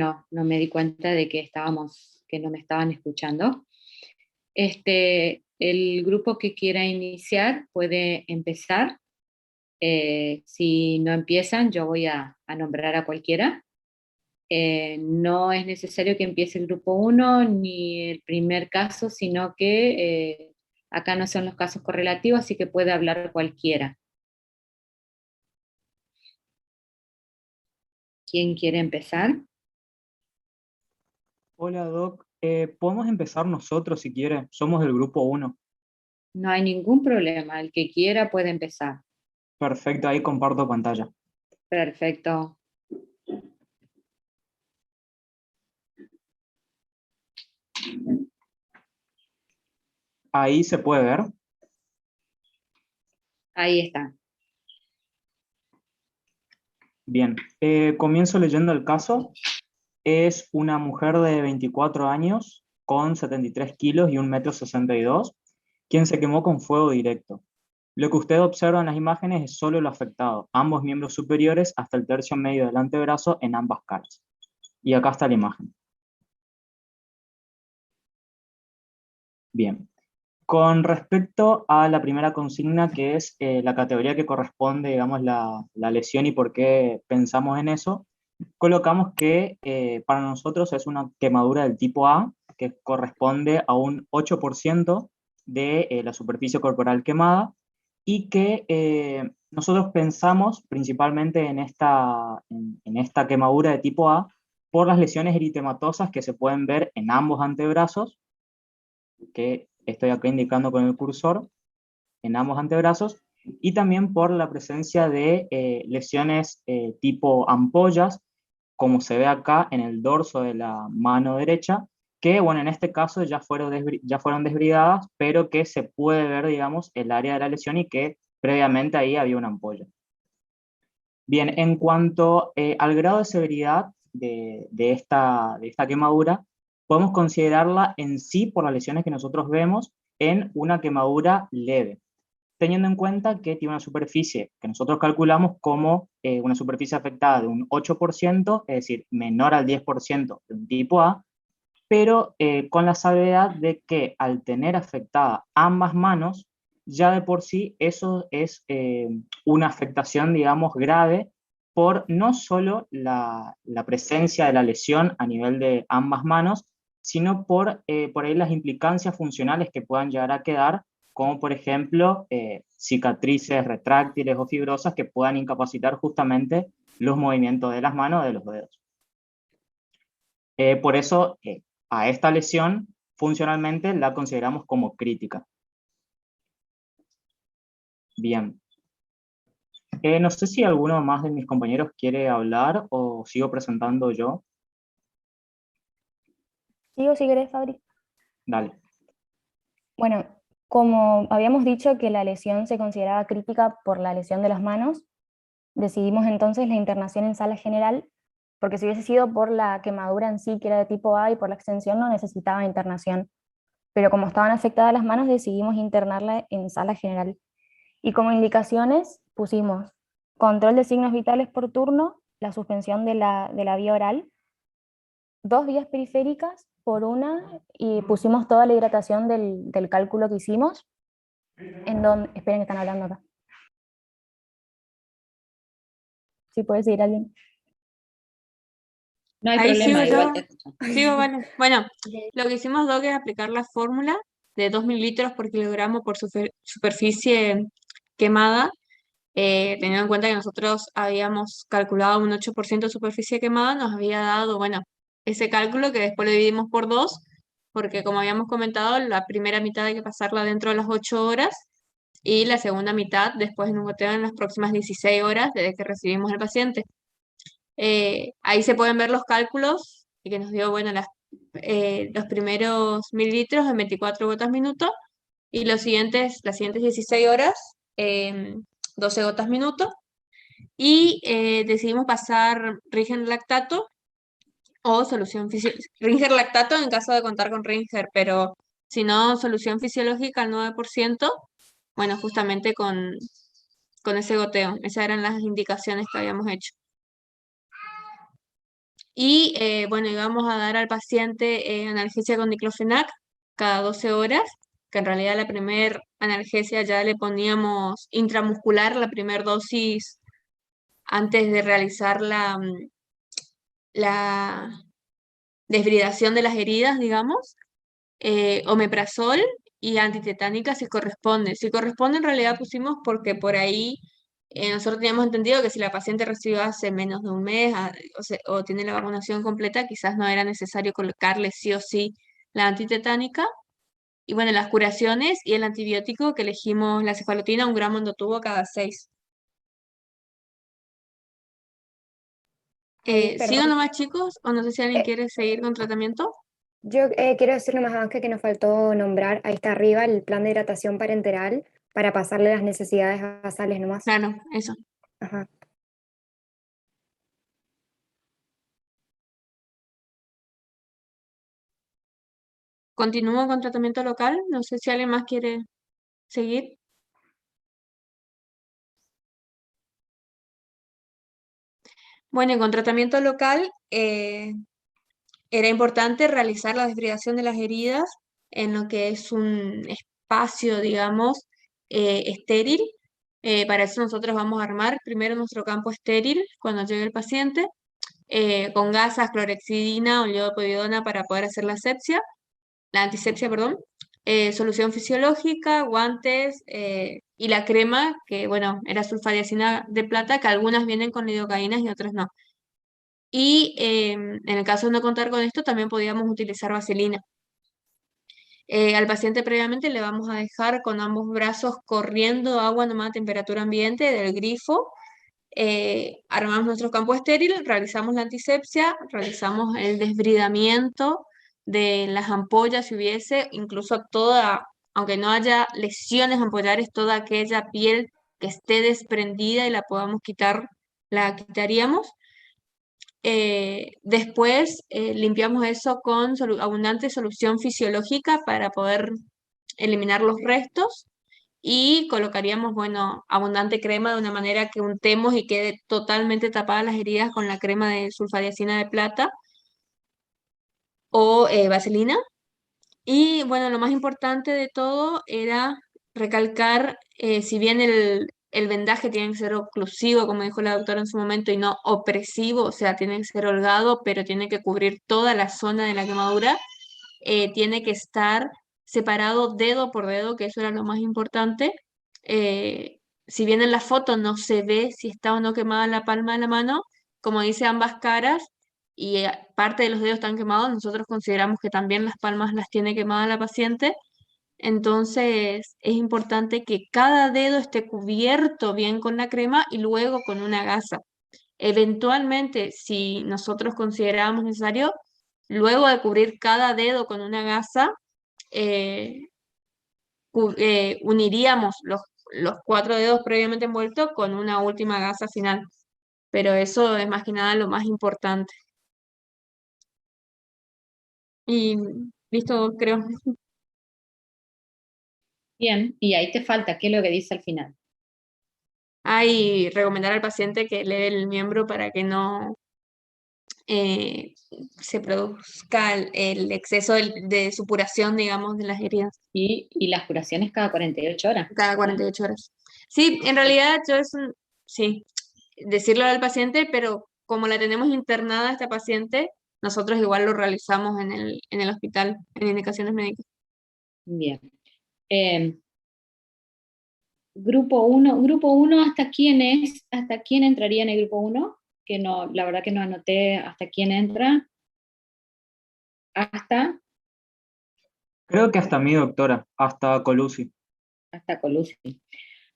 no me di cuenta de que no me estaban escuchando. El grupo que quiera iniciar puede empezar. Si no empiezan, yo voy a nombrar a cualquiera. No es necesario que empiece el grupo uno ni el primer caso, sino que acá no son los casos correlativos, así que puede hablar cualquiera. ¿Quién quiere empezar? Hola Doc, podemos empezar nosotros si quiere, somos del grupo uno. No hay ningún problema, el que quiera puede empezar. Perfecto, ahí comparto pantalla. Perfecto. Ahí se puede ver. Ahí está. Bien, comienzo leyendo el caso. Es una mujer de 24 años con 73 kilos y 1,62 m, quien se quemó con fuego directo. Lo que usted observa en las imágenes es solo lo afectado, ambos miembros superiores hasta el tercio medio del antebrazo en ambas caras. Y acá está la imagen. Bien. Con respecto a la primera consigna, que es la categoría que corresponde, digamos, la lesión y por qué pensamos en eso, colocamos que para nosotros es una quemadura del tipo A, que corresponde a un 8% de la superficie corporal quemada, y que nosotros pensamos principalmente en esta quemadura de tipo A por las lesiones eritematosas que se pueden ver en ambos antebrazos, que estoy acá indicando con el cursor, en ambos antebrazos, y también por la presencia de lesiones tipo ampollas, como se ve acá en el dorso de la mano derecha, que bueno, en este caso ya fueron desbridadas, pero que se puede ver, digamos, el área de la lesión y que previamente ahí había una ampolla. Bien, en cuanto al grado de severidad de esta quemadura, podemos considerarla en sí, por las lesiones que nosotros vemos, en una quemadura leve, teniendo en cuenta que tiene una superficie que nosotros calculamos como una superficie afectada de un 8%, es decir, menor al 10% de un tipo A, pero con la salvedad de que al tener afectada ambas manos, ya de por sí eso es una afectación, digamos, grave por no solo la presencia de la lesión a nivel de ambas manos, sino por ahí las implicancias funcionales que puedan llegar a quedar, como por ejemplo cicatrices retráctiles o fibrosas que puedan incapacitar justamente los movimientos de las manos o de los dedos. Por eso, a esta lesión funcionalmente la consideramos como crítica. Bien. No sé si alguno más de mis compañeros quiere hablar o sigo presentando yo. Sigo si querés, Fabri. Dale. Bueno, como habíamos dicho que la lesión se consideraba crítica por la lesión de las manos, decidimos entonces la internación en sala general, porque si hubiese sido por la quemadura en sí, que era de tipo A, y por la extensión, no necesitaba internación. Pero como estaban afectadas las manos, decidimos internarla en sala general. Y como indicaciones pusimos control de signos vitales por turno, la suspensión de la vía oral, 2 vías periféricas por una, y pusimos toda la hidratación del cálculo que hicimos, en donde, esperen que están hablando acá. ¿Sí puede seguir alguien? No hay Ahí sigo problema, igual yo. te escuchan. Sigo, vale. Bueno, lo que hicimos, Doc, es aplicar la fórmula de 2 mililitros por kilogramo por superficie quemada, teniendo en cuenta que nosotros habíamos calculado un 8% de superficie quemada, nos había dado, bueno, ese cálculo que después lo dividimos por 2, porque como habíamos comentado, la primera mitad hay que pasarla dentro de las 8 horas y la segunda mitad después en un goteo en las próximas 16 horas desde que recibimos al paciente. Ahí se pueden ver los cálculos y que nos dio, bueno, los primeros mililitros en 24 gotas minuto y las siguientes 16 horas en 12 gotas minuto. Y decidimos pasar Ringer lactato o solución fisiológica. Ringer lactato en caso de contar con Ringer, pero si no, solución fisiológica al 9%, bueno, justamente con ese goteo. Esas eran las indicaciones que habíamos hecho. Y bueno, íbamos a dar al paciente analgesia con diclofenac cada 12 horas, que en realidad la primera analgesia ya le poníamos intramuscular, la primera dosis antes de realizar la desbridación de las heridas, digamos, omeprazol y antitetánica si corresponde. Si corresponde en realidad pusimos porque por ahí nosotros teníamos entendido que si la paciente recibió hace menos de un mes o tiene la vacunación completa, quizás no era necesario colocarle sí o sí la antitetánica. Y bueno, las curaciones y el antibiótico que elegimos la cefalotina, 1 gramo endotubo cada 6. ¿Sigo Perdón, nomás, chicos? O no sé si alguien eh, quiere seguir con tratamiento. yo quiero decirle más abajo que nos faltó nombrar, ahí está arriba, el plan de hidratación parenteral para pasarle las necesidades basales nomás. Claro, eso. Ajá. Continúo con tratamiento local. No sé si alguien más quiere seguir. Bueno, y con tratamiento local era importante realizar la desbridación de las heridas en lo que es un espacio, digamos, estéril. Para eso nosotros vamos a armar primero nuestro campo estéril cuando llegue el paciente, con gasas, clorexidina o levodopa para poder hacer la antisepsia, perdón, solución fisiológica, guantes y la crema, que bueno, era sulfadiacina de plata, que algunas vienen con lidocaínas y otras no. Y en el caso de no contar con esto, también podíamos utilizar vaselina. Al paciente previamente le vamos a dejar con ambos brazos corriendo agua nomás a temperatura ambiente del grifo. Armamos nuestro campo estéril, realizamos la antisepsia, realizamos el desbridamiento de las ampollas si hubiese, incluso toda, aunque no haya lesiones ampollares, toda aquella piel que esté desprendida y la podamos quitar, la quitaríamos. Después limpiamos eso con abundante solución fisiológica para poder eliminar los restos y colocaríamos, bueno, abundante crema de una manera que untemos y quede totalmente tapadas las heridas con la crema de sulfadiacina de plata o vaselina. Y bueno, lo más importante de todo era recalcar, si bien el vendaje tiene que ser oclusivo, como dijo la doctora en su momento, y no opresivo, o sea, tiene que ser holgado, pero tiene que cubrir toda la zona de la quemadura, tiene que estar separado dedo por dedo, que eso era lo más importante. Si bien en la foto no se ve si está o no quemada la palma de la mano, como dice ambas caras, y parte de los dedos están quemados, nosotros consideramos que también las palmas las tiene quemadas la paciente. Entonces es importante que cada dedo esté cubierto bien con la crema y luego con una gasa. Eventualmente, si nosotros consideramos necesario, luego de cubrir cada dedo con una gasa, eh, uniríamos los 4 dedos previamente envueltos con una última gasa final. Pero eso es más que nada lo más importante. Y listo, creo. Bien, y ahí te falta, ¿qué es lo que dice al final? Y recomendar al paciente que leve el miembro para que no eh, se produzca el exceso de supuración, digamos, de las heridas Y las curaciones cada 48 horas, cada ¿no? 48 horas. Sí, en realidad sí, decirlo al paciente, pero como la tenemos internada esta paciente, nosotros igual lo realizamos en el hospital, en indicaciones médicas. Bien. Eh, grupo uno, ¿hasta quién entraría en el grupo 1? Que no, la verdad que no anoté hasta quién entra. Hasta, Creo que hasta mi doctora, hasta Colusi. hasta Colusi.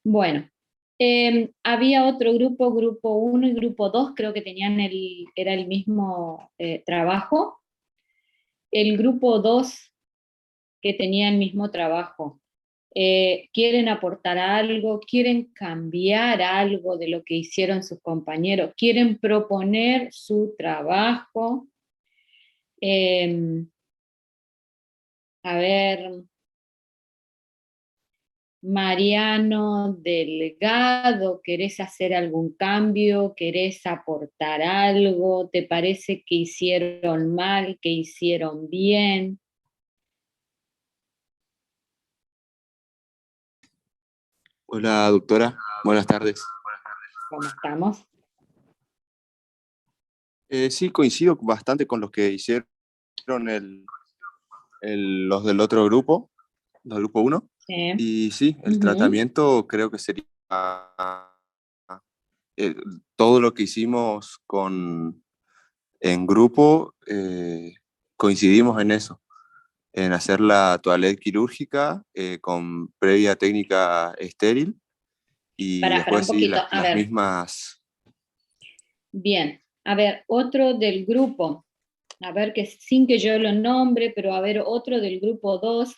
Bueno, había otro grupo 1 y grupo 2, creo que era el mismo trabajo. El grupo 2 que tenía el mismo trabajo, quieren aportar algo, quieren cambiar algo de lo que hicieron sus compañeros, quieren proponer su trabajo. A ver, Mariano Delgado, ¿querés hacer algún cambio? ¿Querés aportar algo? ¿Te parece que hicieron mal, que hicieron bien? Hola, doctora. Buenas tardes. ¿Cómo estamos? Sí, coincido bastante con los que hicieron los del otro grupo, del grupo uno. Sí. Y sí, el Ujú. tratamiento creo que sería eh, todo lo que hicimos en grupo, coincidimos en eso, en hacer la toilette quirúrgica con previa técnica estéril y Para un después sí poquito, a las ver, mismas. bien. A ver, otro del grupo, a ver, que sin que yo lo nombre, pero a ver, otro del grupo 2,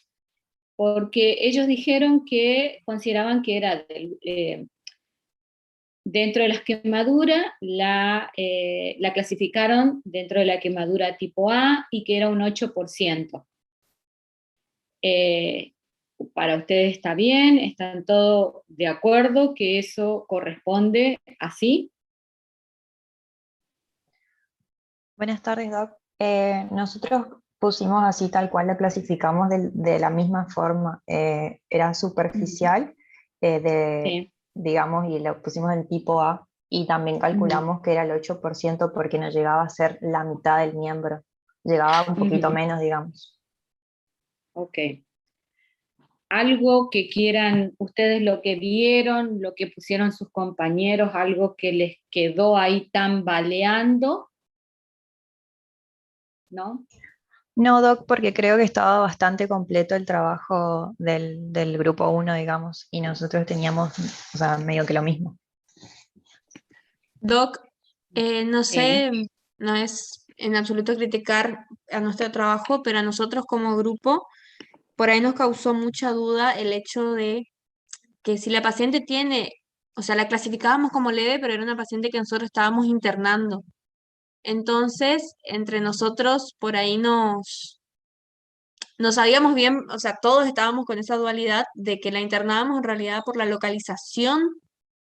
porque ellos dijeron que consideraban que era dentro de las quemaduras, la clasificaron dentro de la quemadura tipo A y que era un 8%. Eh, para ustedes está bien, están todos de acuerdo que eso corresponde así. Buenas tardes, Doc. Nosotros pusimos así tal cual la clasificamos de la misma forma. Era superficial, Sí. digamos, y lo pusimos en tipo A. Y también calculamos que era el 8% porque no llegaba a ser la mitad del miembro. Llegaba un poquito menos, digamos. Ok. Algo que quieran, ustedes lo que vieron, lo que pusieron sus compañeros, algo que les quedó ahí tambaleando, ¿no? No, Doc, porque creo que estaba bastante completo el trabajo del grupo uno, digamos, y nosotros teníamos, o sea, medio que lo mismo. Doc, no Sí. sé, no es en absoluto criticar a nuestro trabajo, pero a nosotros como grupo, por ahí nos causó mucha duda el hecho de que si la paciente tiene, o sea, la clasificábamos como leve, pero era una paciente que nosotros estábamos internando. Entonces, entre nosotros, por ahí no sabíamos bien, o sea, todos estábamos con esa dualidad de que la internábamos en realidad por la localización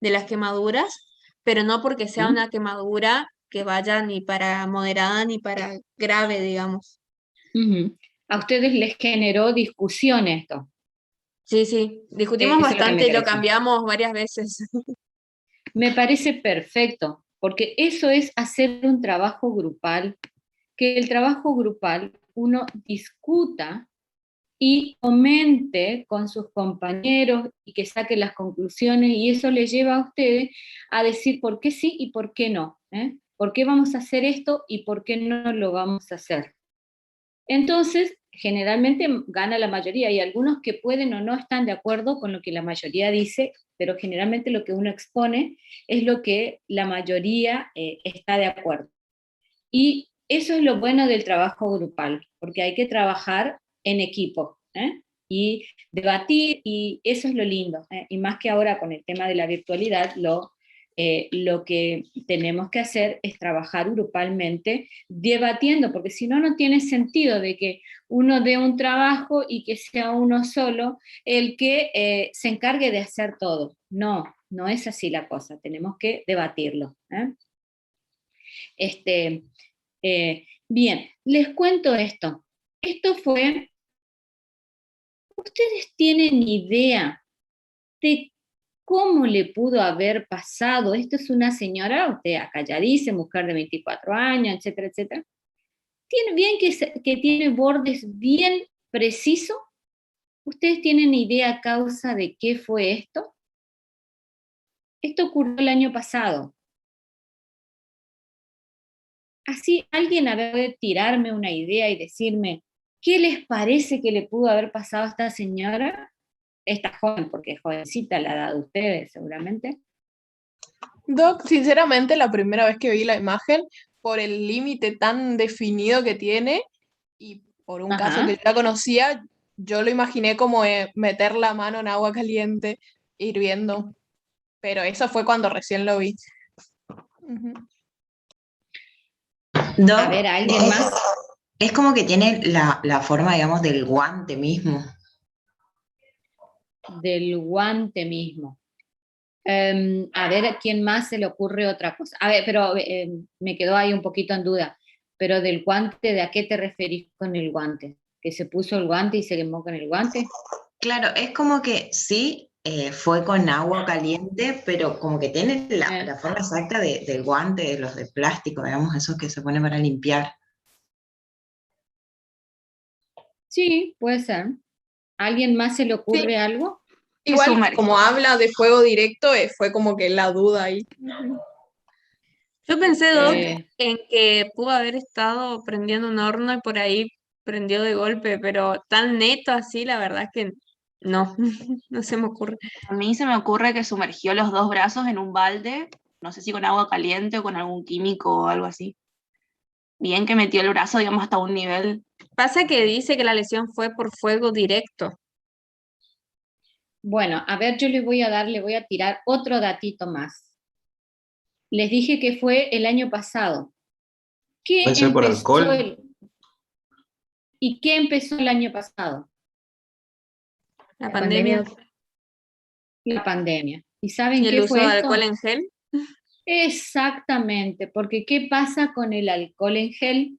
de las quemaduras, pero no porque sea una quemadura que vaya ni para moderada ni para grave, digamos. Ujú. A ustedes les generó discusión esto. Sí, sí, discutimos Eso es lo que me bastante y lo interesa. cambiamos varias veces. Me parece perfecto, porque eso es hacer un trabajo grupal, que el trabajo grupal uno discuta y comente con sus compañeros y que saque las conclusiones y eso les lleva a ustedes a decir por qué sí y por qué no, ¿eh? ¿Por qué vamos a hacer esto y por qué no lo vamos a hacer? Entonces, generalmente gana la mayoría. Hay algunos que pueden o no están de acuerdo con lo que la mayoría dice, pero generalmente lo que uno expone es lo que la mayoría está de acuerdo. Y eso es lo bueno del trabajo grupal, porque hay que trabajar en equipo, ¿eh? Y debatir, y eso es lo lindo, ¿eh? Y más que ahora con el tema de la virtualidad, lo que tenemos que hacer es trabajar grupalmente, debatiendo, porque si no, no tiene sentido de que uno dé un trabajo y que sea uno solo el que se encargue de hacer todo. No, no es así la cosa, tenemos que debatirlo, ¿eh? Este, bien, les cuento esto. Esto fue, ¿ustedes tienen idea de cómo le pudo haber pasado? Esto es una señora, usted acá dice, mujer de 24 años, etcétera, etcétera. Tiene bien que tiene bordes bien precisos. ¿Ustedes tienen idea a causa de qué fue esto? Esto ocurrió el año pasado. Así alguien puede tirarme una idea y decirme, ¿qué les parece que le pudo haber pasado a esta señora? Esta joven, porque es jovencita la edad de ustedes seguramente. Doc, sinceramente, la primera vez que vi la imagen, por el límite tan definido que tiene y por un caso que yo la conocía, yo lo imaginé como meter la mano en agua caliente, hirviendo. Pero eso fue cuando recién lo vi. Ujú. Doc, A ver, ¿alguien más? es como que tiene la forma, digamos, del guante mismo. del guante mismo. A ver, ¿a quién más se le ocurre otra cosa? A ver, pero me quedó ahí un poquito en duda. Pero del guante, ¿de a qué te referís con el guante? ¿Que se puso el guante y se quemó con el guante? Claro, es como que sí, fue con agua caliente, pero como que tiene la forma exacta del guante, de los de plástico, digamos, esos que se ponen para limpiar. Sí, puede ser. ¿A alguien más se le ocurre algo? Igual, como habla de fuego directo, fue como que la duda ahí. Yo pensé, Doc, Eh, en que pudo haber estado prendiendo un horno y por ahí prendió de golpe, pero tan neto así, la verdad es que no, no se me ocurre. A mí se me ocurre que sumergió los dos brazos en un balde, no sé si con agua caliente o con algún químico o algo así. Bien que metió el brazo, digamos, hasta un nivel. Pasa que dice que la lesión fue por fuego directo. bueno, a ver, yo le voy a tirar otro datito más. Les dije que fue el año pasado. ¿Qué Puede ser por empezó alcohol. ¿Y qué empezó el año pasado? La pandemia La pandemia. ¿Y y saben el qué uso de fue alcohol esto? en gel. Exactamente, porque ¿qué pasa con el alcohol en gel?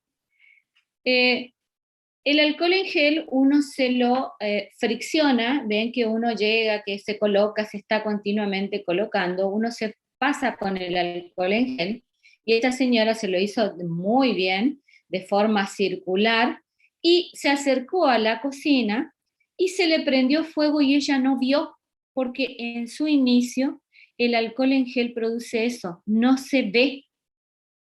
El alcohol en gel uno se lo fricciona, ven que uno llega, que se coloca, se está continuamente colocando, uno se pasa con el alcohol en gel, y esta señora se lo hizo muy bien, de forma circular, y se acercó a la cocina y se le prendió fuego y ella no vio, porque en su inicio el alcohol en gel produce eso, no se ve.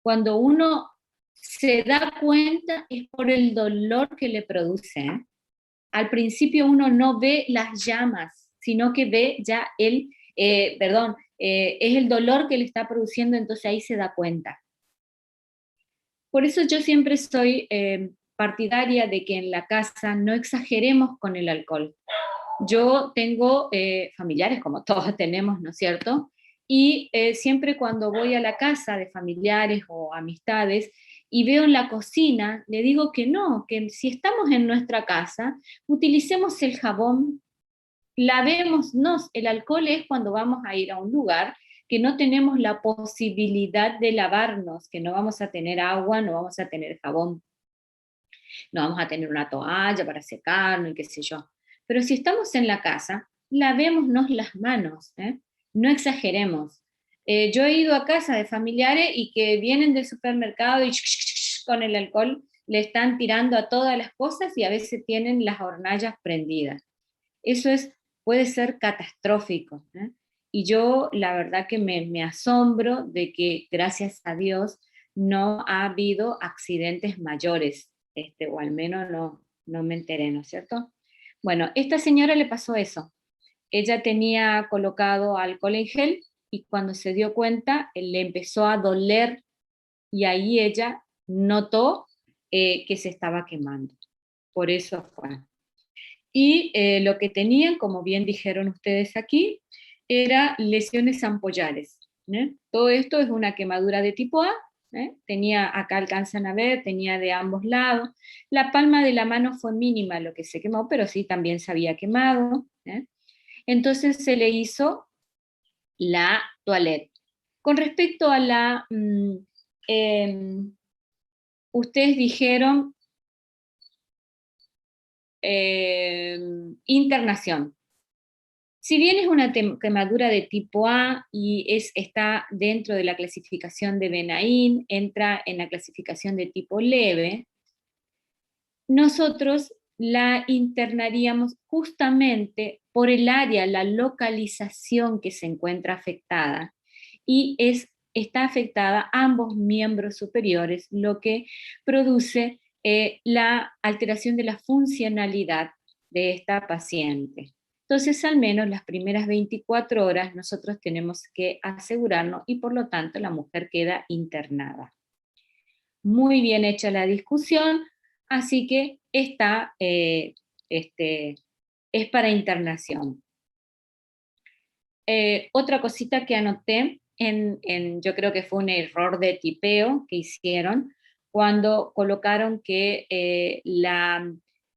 Cuando uno se da cuenta es por el dolor que le produce. Al principio uno no ve las llamas, sino que ve ya es el dolor que le está produciendo, entonces ahí se da cuenta. Por eso yo siempre soy partidaria de que en la casa no exageremos con el alcohol. Yo tengo familiares, como todos tenemos, ¿no es cierto? Y siempre cuando voy a la casa de familiares o amistades y veo en la cocina, le digo que no, que si estamos en nuestra casa, utilicemos el jabón, lavémonos. El alcohol es cuando vamos a ir a un lugar que no tenemos la posibilidad de lavarnos, que no vamos a tener agua, no vamos a tener jabón, no vamos a tener una toalla para secarnos y qué sé yo. Pero si estamos en la casa, lavémonos las manos, ¿eh? No exageremos. Yo he ido a casa de familiares y que vienen del supermercado y con el alcohol le están tirando a todas las cosas y a veces tienen las hornallas prendidas. Eso puede ser catastrófico, ¿eh? Y yo la verdad que me asombro de que, gracias a Dios, no ha habido accidentes mayores, o al menos no me enteré, ¿no es cierto? Bueno, esta señora le pasó eso. Ella tenía colocado alcohol en gel y cuando se dio cuenta, le empezó a doler y ahí ella notó que se estaba quemando. Por eso fue. Y lo que tenían, como bien dijeron ustedes aquí, era lesiones ampollares. Todo esto es una quemadura de tipo A. Tenía, acá alcanzan a ver, tenía de ambos lados. La palma de la mano fue mínima lo que se quemó, pero sí también se había quemado. Entonces se le hizo la toilette. Con respecto a ustedes dijeron internación. Si bien es una quemadura de tipo A y está dentro de la clasificación de Benaín, entra en la clasificación de tipo leve, nosotros la internaríamos justamente por el área, la localización que se encuentra afectada, y está afectada a ambos miembros superiores, lo que produce la alteración de la funcionalidad de esta paciente. Entonces, al menos las primeras 24 horas nosotros tenemos que asegurarnos y por lo tanto la mujer queda internada. Muy bien hecha la discusión, así que es para internación. Otra cosita que anoté, yo creo que fue un error de tipeo que hicieron cuando colocaron que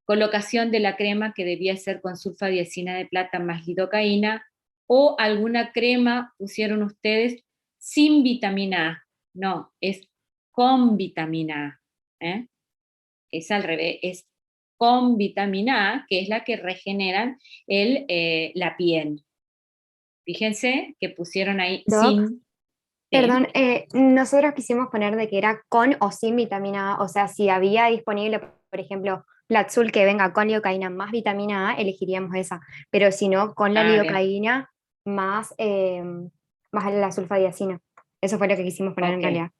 colocación de la crema que debía ser con sulfadiazina de plata más lidocaína, o alguna crema pusieron ustedes sin vitamina A. No, es con vitamina A. Es al revés, es con vitamina A, que es la que regeneran la piel. Fíjense que pusieron ahí Doc, sin. perdón, nosotros quisimos poner de que era con o sin vitamina A, o sea, si había disponible, por ejemplo, la azul que venga con lidocaína más vitamina A, elegiríamos esa, pero si no, con la Bien. lidocaína más, más la sulfadiazina. Eso fue lo que quisimos poner en Ok. realidad.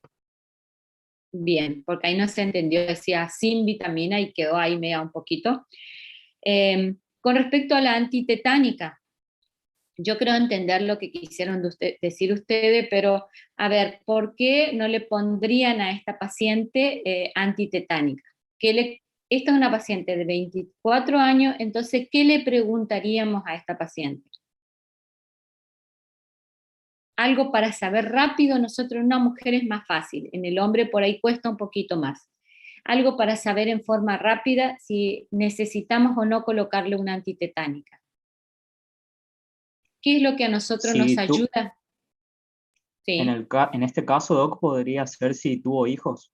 Bien, porque ahí no se entendió, decía sin vitamina y quedó ahí media un poquito. Con respecto a la antitetánica, yo creo entender lo que quisieron decir ustedes, pero a ver, ¿por qué no le pondrían a esta paciente antitetánica? Esta es una paciente de 24 años, entonces, ¿qué le preguntaríamos a esta paciente? Algo para saber rápido, nosotros una mujer es más fácil, en el hombre por ahí cuesta un poquito más. Algo para saber en forma rápida si necesitamos o no colocarle una antitetánica. ¿Qué es lo que a nosotros nos Si tú, ayuda? Sí. en este caso, Doc, podría ser si tuvo hijos.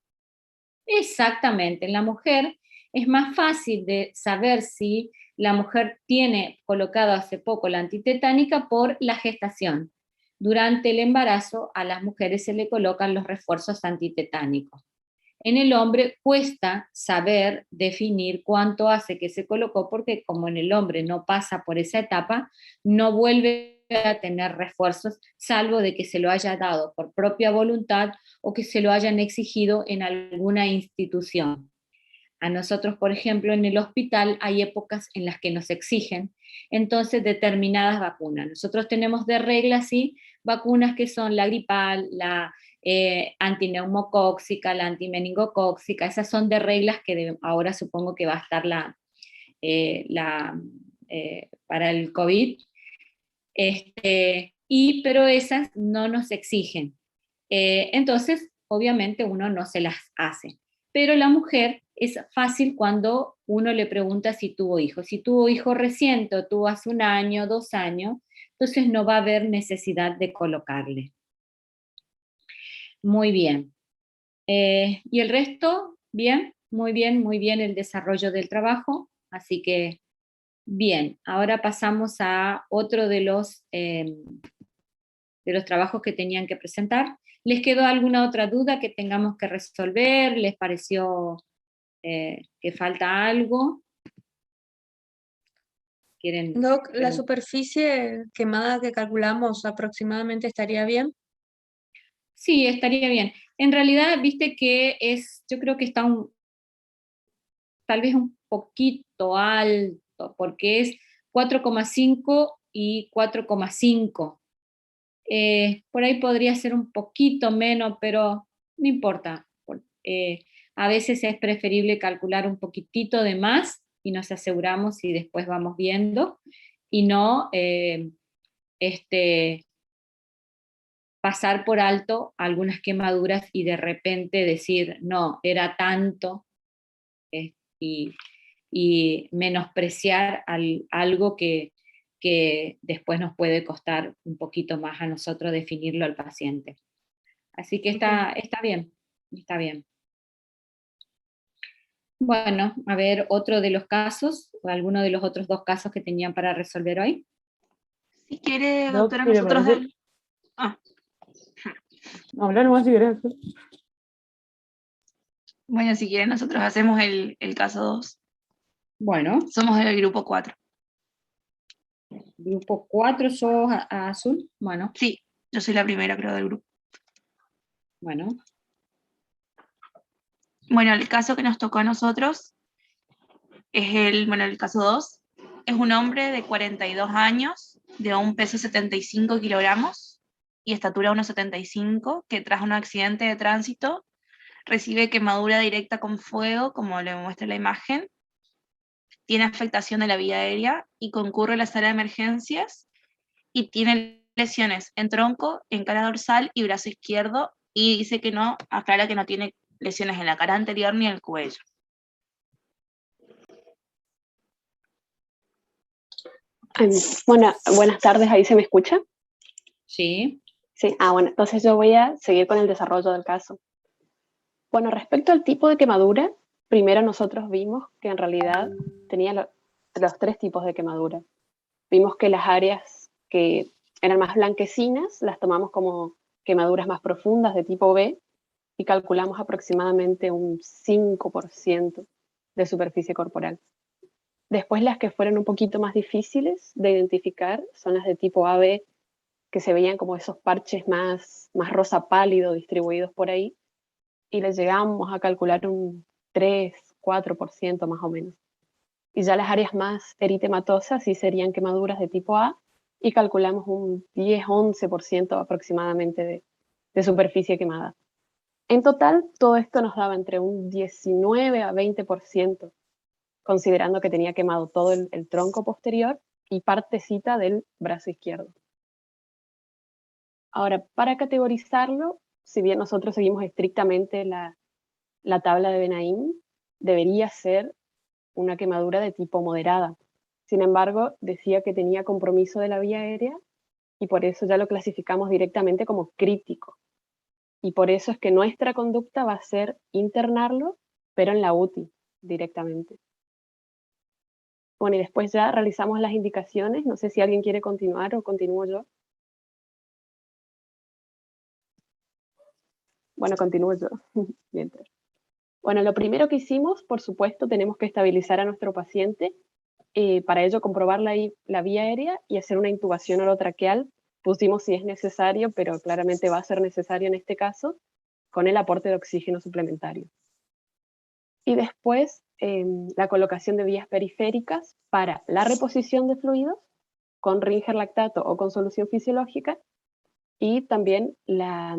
Exactamente, en la mujer es más fácil de saber si la mujer tiene colocado hace poco la antitetánica por la gestación. Durante el embarazo a las mujeres se le colocan los refuerzos antitetánicos. En el hombre cuesta saber definir cuánto hace que se colocó porque como en el hombre no pasa por esa etapa, no vuelve a tener refuerzos, salvo de que se lo haya dado por propia voluntad o que se lo hayan exigido en alguna institución. A nosotros, por ejemplo, en el hospital hay épocas en las que nos exigen entonces determinadas vacunas. Nosotros tenemos de regla, sí, vacunas que son la gripal, la antineumocóxica, la antimeningocóxica, esas son de reglas que ahora supongo que va a estar para el COVID, pero esas no nos exigen. Entonces, obviamente uno no se las hace. Pero la mujer es fácil cuando uno le pregunta si tuvo hijos. Si tuvo hijo reciente o tuvo hace 1 año, 2 años, entonces no va a haber necesidad de colocarle. Muy bien. Y el resto, bien, muy bien el desarrollo del trabajo. Así que, bien, ahora pasamos a otro de los trabajos que tenían que presentar. ¿Les quedó alguna otra duda que tengamos que resolver? ¿Les pareció que falta algo? ¿Quieren? Doc, la superficie quemada que calculamos aproximadamente estaría bien. Sí, estaría bien. En realidad, viste que yo creo que está tal vez un poquito alto, porque es 4,5 y 4,5. Por ahí podría ser un poquito menos, pero no importa. A veces es preferible calcular un poquitito de más y nos aseguramos y después vamos viendo, y no pasar por alto algunas quemaduras y de repente decir, no, era tanto, y menospreciar algo que después nos puede costar un poquito más a nosotros definirlo al paciente. Así que está bien, está bien. Bueno, a ver, otro de los casos, o alguno de los otros 2 casos que tenían para resolver hoy. Si quiere, Doc, doctora, si le nosotros... parece- Ah, Hablar nomás si querés. bueno, si quieren, nosotros hacemos el caso 2. Bueno, Somos del grupo 4. grupo 4, sos azul. Bueno, Sí, yo soy la primera, creo, del grupo. bueno. Bueno, el caso que nos tocó a nosotros es el caso 2. Es un hombre de 42 años, de un peso 75 kilogramos y estatura 1,75, que tras un accidente de tránsito recibe quemadura directa con fuego, como le muestra la imagen, tiene afectación de la vía aérea y concurre a la sala de emergencias y tiene lesiones en tronco, en cara dorsal y brazo izquierdo, y dice que no, aclara que no tiene lesiones en la cara anterior ni en el cuello. Ay, bueno, buenas tardes, ¿ahí se me escucha? Sí. Sí, bueno, entonces yo voy a seguir con el desarrollo del caso. Bueno, respecto al tipo de quemadura, primero nosotros vimos que en realidad tenía los tres tipos de quemadura. Vimos que las áreas que eran más blanquecinas las tomamos como quemaduras más profundas de tipo B y calculamos aproximadamente un 5% de superficie corporal. Después las que fueron un poquito más difíciles de identificar son las de tipo AB, que se veían como esos parches más rosa pálido distribuidos por ahí, y les llegamos a calcular un 3-4% más o menos. Y ya las áreas más eritematosas sí serían quemaduras de tipo A, y calculamos un 10-11% aproximadamente de superficie quemada. En total, todo esto nos daba entre un 19-20%, considerando que tenía quemado todo el tronco posterior y partecita del brazo izquierdo. Ahora, para categorizarlo, si bien nosotros seguimos estrictamente la tabla de Benaim, debería ser una quemadura de tipo moderada. Sin embargo, decía que tenía compromiso de la vía aérea y por eso ya lo clasificamos directamente como crítico. Y por eso es que nuestra conducta va a ser internarlo, pero en la UTI directamente. Bueno, y después ya realizamos las indicaciones. No sé si alguien quiere continuar o continúo yo. Bueno, continúo yo. Mientras. Bueno, lo primero que hicimos, por supuesto, tenemos que estabilizar a nuestro paciente. Para ello, comprobar la vía aérea y hacer una intubación orotraqueal. Pusimos si es necesario, pero claramente va a ser necesario en este caso, con el aporte de oxígeno suplementario. Y después, la colocación de vías periféricas para la reposición de fluidos con Ringer lactato o con solución fisiológica, y también la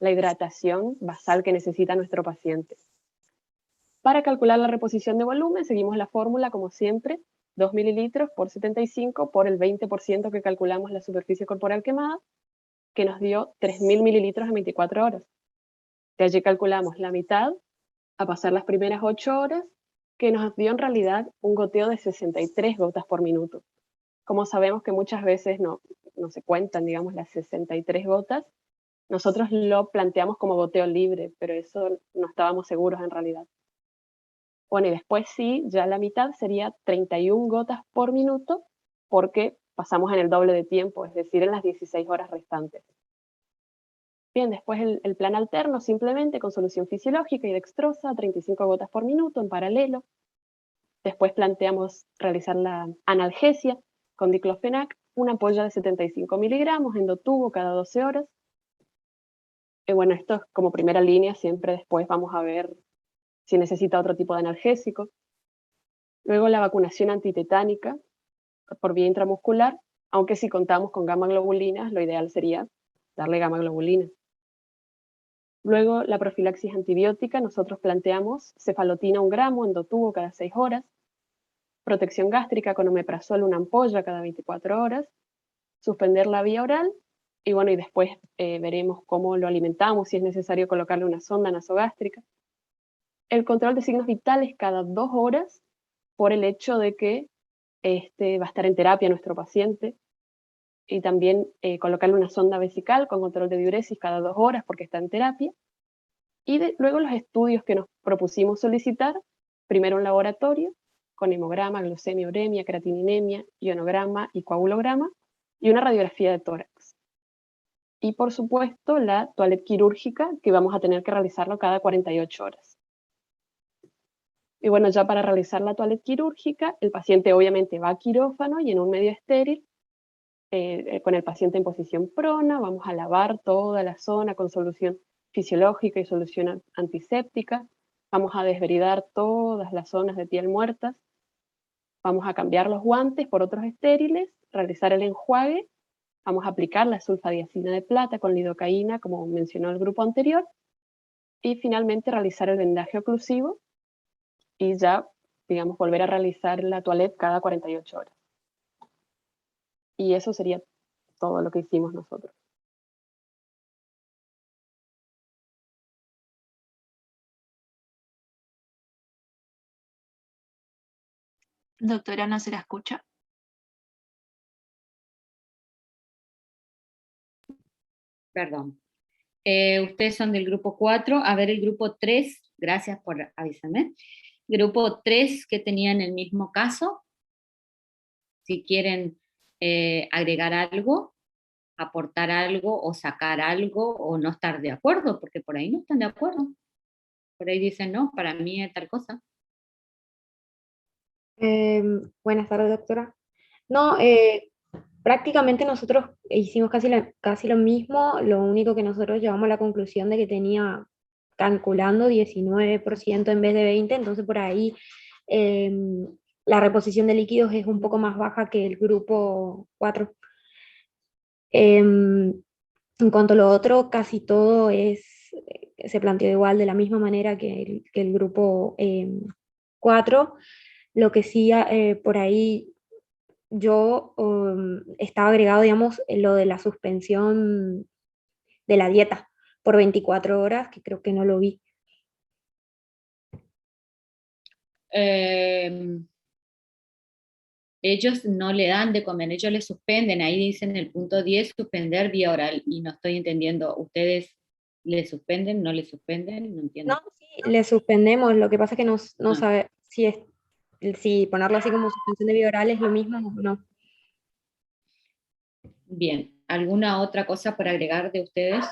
hidratación basal que necesita nuestro paciente. Para calcular la reposición de volumen, seguimos la fórmula como siempre, 2 mililitros por 75 por el 20% que calculamos la superficie corporal quemada, que nos dio 3.000 mililitros en 24 horas. De allí calculamos la mitad a pasar las primeras 8 horas, que nos dio en realidad un goteo de 63 gotas por minuto. Como sabemos que muchas veces no se cuentan, digamos, las 63 gotas, nosotros lo planteamos como goteo libre, pero eso no estábamos seguros en realidad. Bueno, y después sí, ya la mitad sería 31 gotas por minuto, porque pasamos en el doble de tiempo, es decir, en las 16 horas restantes. Bien, después el plan alterno, simplemente con solución fisiológica y dextrosa, 35 gotas por minuto en paralelo. Después planteamos realizar la analgesia con diclofenac, una ampolla de 75 miligramos, endotubo cada 12 horas. Bueno, esto es como primera línea, siempre después vamos a ver si necesita otro tipo de analgésico. Luego la vacunación antitetánica por vía intramuscular, aunque si contamos con gamma globulinas, lo ideal sería darle gamma globulina. Luego la profilaxis antibiótica, nosotros planteamos cefalotina 1 gramo, endotubo cada 6 horas, protección gástrica con omeprazol una ampolla cada 24 horas, suspender la vía oral, y bueno, y después veremos cómo lo alimentamos, si es necesario colocarle una sonda nasogástrica. El control de signos vitales cada 2 horas, por el hecho de que va a estar en terapia nuestro paciente, y también colocarle una sonda vesical con control de diuresis cada 2 horas porque está en terapia. Y luego los estudios que nos propusimos solicitar, primero un laboratorio con hemograma, glucemia, uremia, creatininemia, ionograma y coagulograma, y una radiografía de tórax. Y por supuesto la toilette quirúrgica, que vamos a tener que realizarlo cada 48 horas. Y bueno, ya para realizar la toilette quirúrgica, el paciente obviamente va a quirófano y en un medio estéril, con el paciente en posición prona, vamos a lavar toda la zona con solución fisiológica y solución antiséptica, vamos a desbridar todas las zonas de piel muertas, vamos a cambiar los guantes por otros estériles, realizar el enjuague, vamos a aplicar la sulfadiazina de plata con lidocaína, como mencionó el grupo anterior, y finalmente realizar el vendaje oclusivo y ya, digamos, volver a realizar la toilette cada 48 horas. Y eso sería todo lo que hicimos nosotros. Doctora, ¿no se la escucha? perdón. Ustedes son del grupo 4, a ver el grupo 3, gracias por avisarme. Grupo 3 que tenían el mismo caso, si quieren agregar algo, aportar algo, o sacar algo, o no estar de acuerdo, porque por ahí no están de acuerdo. Por ahí dicen, no, para mí es tal cosa. Buenas tardes, doctora. No, prácticamente nosotros hicimos casi lo mismo, lo único que nosotros llevamos a la conclusión de que tenía calculando 19% en vez de 20%, entonces por ahí la reposición de líquidos es un poco más baja que el grupo 4. En cuanto a lo otro, casi todo se planteó igual, de la misma manera que el grupo 4. Lo que sí, por ahí yo estaba agregado, digamos, lo de la suspensión de la dieta por 24 horas, que creo que no lo vi. Ellos no le dan de comer, ellos le suspenden, ahí dicen el punto 10, suspender vía oral, y no estoy entendiendo, ¿ustedes le suspenden, no le suspenden? No entiendo. No, sí, le suspendemos, lo que pasa es que no Ah. sabe si ponerlo así como suspensión de vía oral es lo mismo o no. Bien, ¿alguna otra cosa por agregar de ustedes?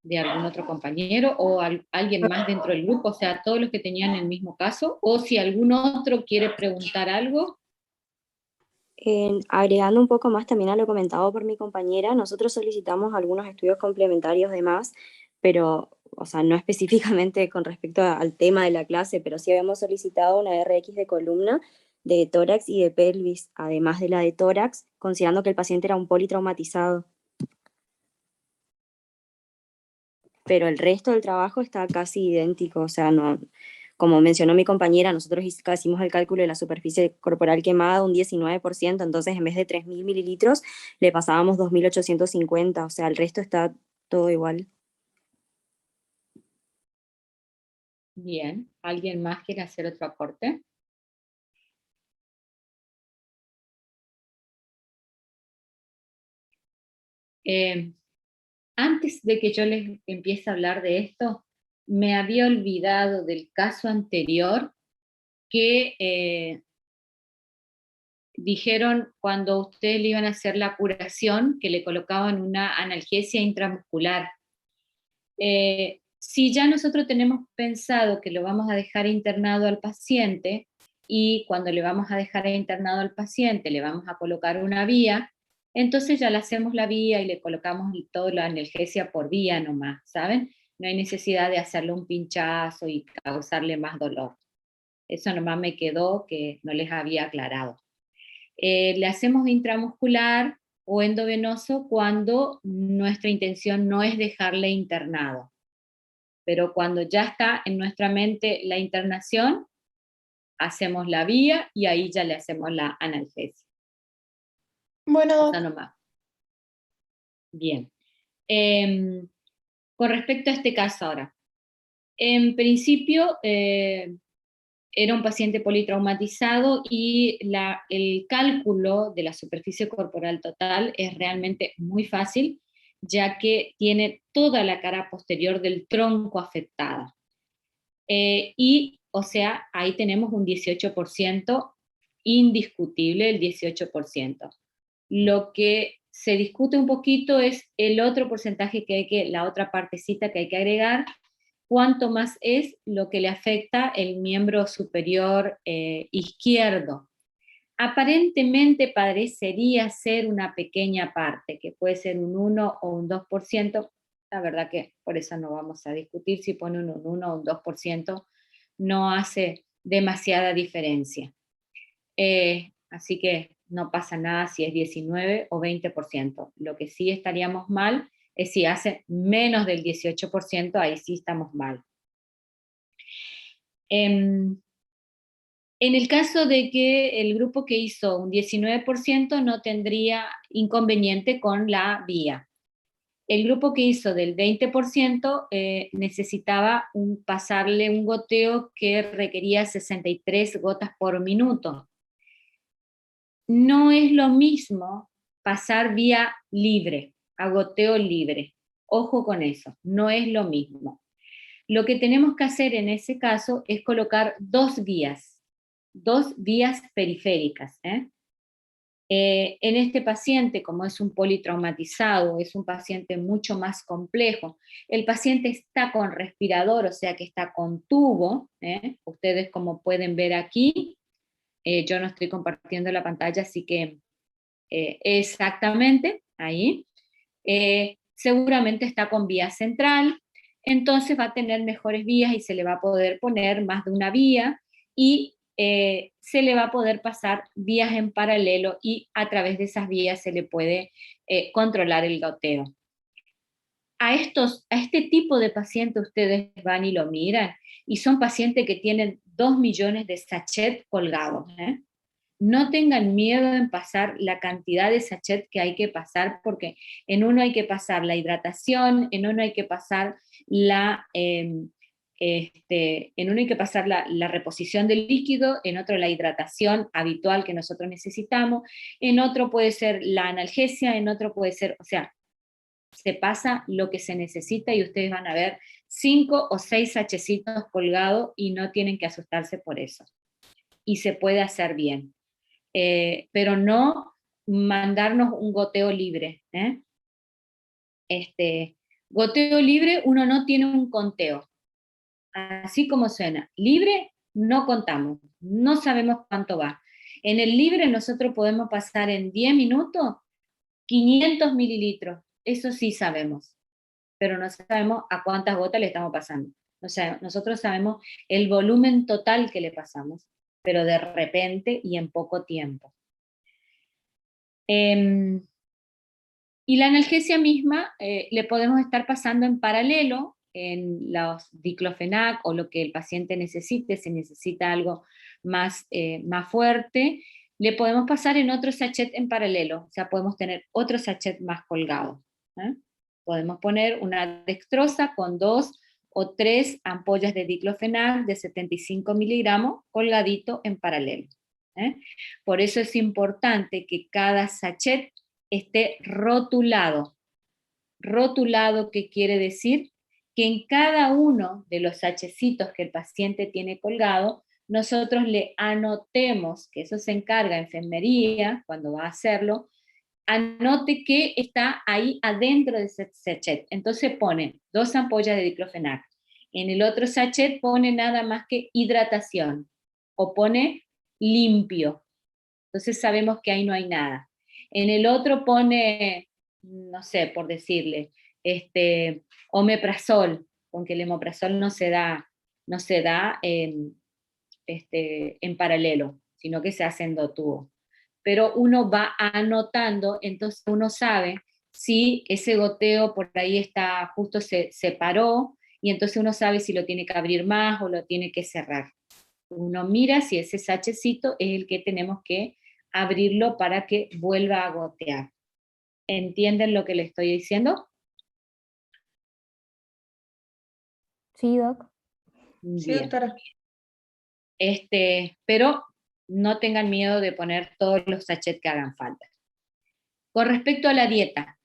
¿De algún otro compañero o alguien más dentro del grupo? O sea, todos los que tenían el mismo caso, o si algún otro quiere preguntar algo. Agregando un poco más también a lo comentado por mi compañera, nosotros solicitamos algunos estudios complementarios de más, pero, o sea, no específicamente con respecto al tema de la clase, pero sí habíamos solicitado una RX de columna, de tórax y de pelvis, además de la de tórax, considerando que el paciente era un politraumatizado. Pero el resto del trabajo está casi idéntico, o sea, no, como mencionó mi compañera, nosotros hicimos el cálculo de la superficie corporal quemada un 19%, entonces en vez de 3.000 mililitros le pasábamos 2.850, o sea, el resto está todo igual. Bien, ¿alguien más quiere hacer otro aporte? Antes de que yo les empiece a hablar de esto, me había olvidado del caso anterior que dijeron cuando ustedes le iban a hacer la curación que le colocaban una analgesia intramuscular. Si ya nosotros tenemos pensado que lo vamos a dejar internado al paciente, y cuando le vamos a dejar internado al paciente le vamos a colocar una vía, entonces ya le hacemos la vía y le colocamos toda la analgesia por vía nomás, ¿saben? No hay necesidad de hacerle un pinchazo y causarle más dolor. Eso nomás me quedó que no les había aclarado. Le hacemos intramuscular o endovenoso cuando nuestra intención no es dejarle internado. Pero cuando ya está en nuestra mente la internación, hacemos la vía y ahí ya le hacemos la analgesia. Bueno, Eso nomás. Bien. Con respecto a este caso ahora, en principio era un paciente politraumatizado y el cálculo de la superficie corporal total es realmente muy fácil, ya que tiene toda la cara posterior del tronco afectada. Y, o sea, ahí tenemos un 18% indiscutible, el 18%. Lo que se discute un poquito es el otro porcentaje la otra partecita que hay que agregar, cuánto más es lo que le afecta el miembro superior izquierdo. Aparentemente parecería ser una pequeña parte, que puede ser un 1 o un 2%, la verdad que por eso no vamos a discutir si ponen un 1 o un 2%, no hace demasiada diferencia. Así que no pasa nada si es 19 o 20%. Lo que sí estaríamos mal es si hace menos del 18%, ahí sí estamos mal. En el caso de que el grupo que hizo un 19% no tendría inconveniente con la vía. El grupo que hizo del 20% necesitaba pasarle un goteo que requería 63 gotas por minuto. No es lo mismo pasar vía libre, a goteo libre, Ojo con eso, no es lo mismo. Lo que tenemos que hacer en ese caso es colocar dos vías periféricas. En este paciente, como es un politraumatizado, es un paciente mucho más complejo, el paciente está con respirador, o sea que está con tubo, ustedes como pueden ver aquí, yo no estoy compartiendo la pantalla, así que exactamente, ahí, seguramente está con vía central, entonces va a tener mejores vías y se le va a poder poner más de una vía, y se le va a poder pasar vías en paralelo, y a través de esas vías se le puede controlar el goteo. A este tipo de pacientes ustedes van y lo miran, y son pacientes que tienen 2 millones de sachets colgados. No tengan miedo en pasar la cantidad de sachet que hay que pasar, porque en uno hay que pasar la hidratación, en uno hay que pasar la reposición del líquido, en otro la hidratación habitual que nosotros necesitamos, en otro puede ser la analgesia, en otro puede ser, o sea, se pasa lo que se necesita, y ustedes van a ver 5 o 6 sachecitos colgados y no tienen que asustarse por eso. Y se puede hacer bien. Pero no mandarnos un goteo libre. Goteo libre, uno no tiene un conteo. Así como suena, libre no contamos, no sabemos cuánto va. En el libre nosotros podemos pasar en 10 minutos 500 mililitros, eso sí sabemos, pero no sabemos a cuántas gotas le estamos pasando. O sea, nosotros sabemos el volumen total que le pasamos, pero de repente y en poco tiempo. Y la analgesia misma le podemos estar pasando en paralelo en los diclofenac o lo que el paciente necesite. Si necesita algo más fuerte, le podemos pasar en otro sachet en paralelo, o sea, podemos tener otro sachet más colgado. Podemos poner una dextrosa con 2 o 3 ampollas de diclofenac de 75 miligramos colgadito en paralelo. Por eso es importante que cada sachet esté rotulado. Rotulado, ¿qué quiere decir? Que en cada uno de los sachecitos que el paciente tiene colgado, nosotros le anotemos, que eso se encarga enfermería cuando va a hacerlo, anote que está ahí adentro de ese sachet. Entonces pone 2 ampollas de diclofenac. En el otro sachet pone nada más que hidratación, o pone limpio. Entonces sabemos que ahí no hay nada. En el otro pone, no sé, por decirle, omeprazol, aunque el omeprazol no se da en paralelo, sino que se hace en tubo. Pero uno va anotando, entonces uno sabe si ese goteo por ahí está, justo se paró, y entonces uno sabe si lo tiene que abrir más o lo tiene que cerrar. Uno mira si ese sachecito es el que tenemos que abrirlo para que vuelva a gotear. ¿Entienden lo que le estoy diciendo? Sí, Doc. Sí, doctora. Pero no tengan miedo de poner todos los sachets que hagan falta. Con respecto a la dieta,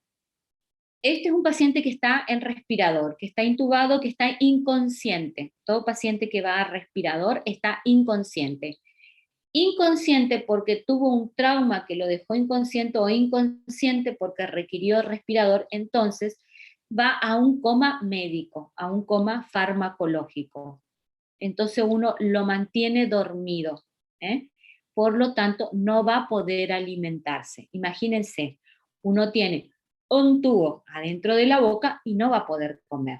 este es un paciente que está en respirador, que está intubado, que está inconsciente. Todo paciente que va a respirador está inconsciente. Inconsciente porque tuvo un trauma que lo dejó inconsciente, o inconsciente porque requirió respirador, entonces va a un coma médico, a un coma farmacológico. Entonces uno lo mantiene dormido, por lo tanto no va a poder alimentarse. Imagínense, uno tiene un tubo adentro de la boca y no va a poder comer.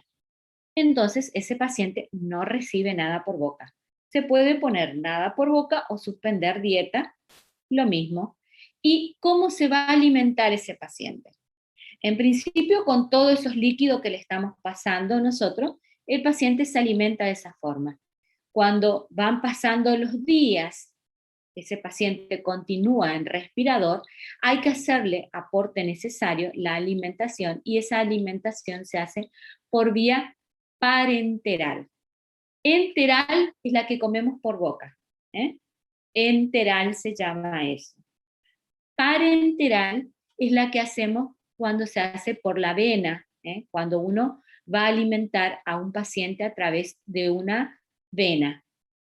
Entonces ese paciente no recibe nada por boca. Se puede poner nada por boca o suspender dieta, lo mismo. ¿Y cómo se va a alimentar ese paciente? En principio, con todos esos líquidos que le estamos pasando nosotros, el paciente se alimenta de esa forma. Cuando van pasando los días, ese paciente continúa en respirador, hay que hacerle aporte necesario, la alimentación, y esa alimentación se hace por vía parenteral. Enteral es la que comemos por boca. Enteral se llama eso. Parenteral es la que hacemos cuando se hace por la vena, cuando uno va a alimentar a un paciente a través de una vena.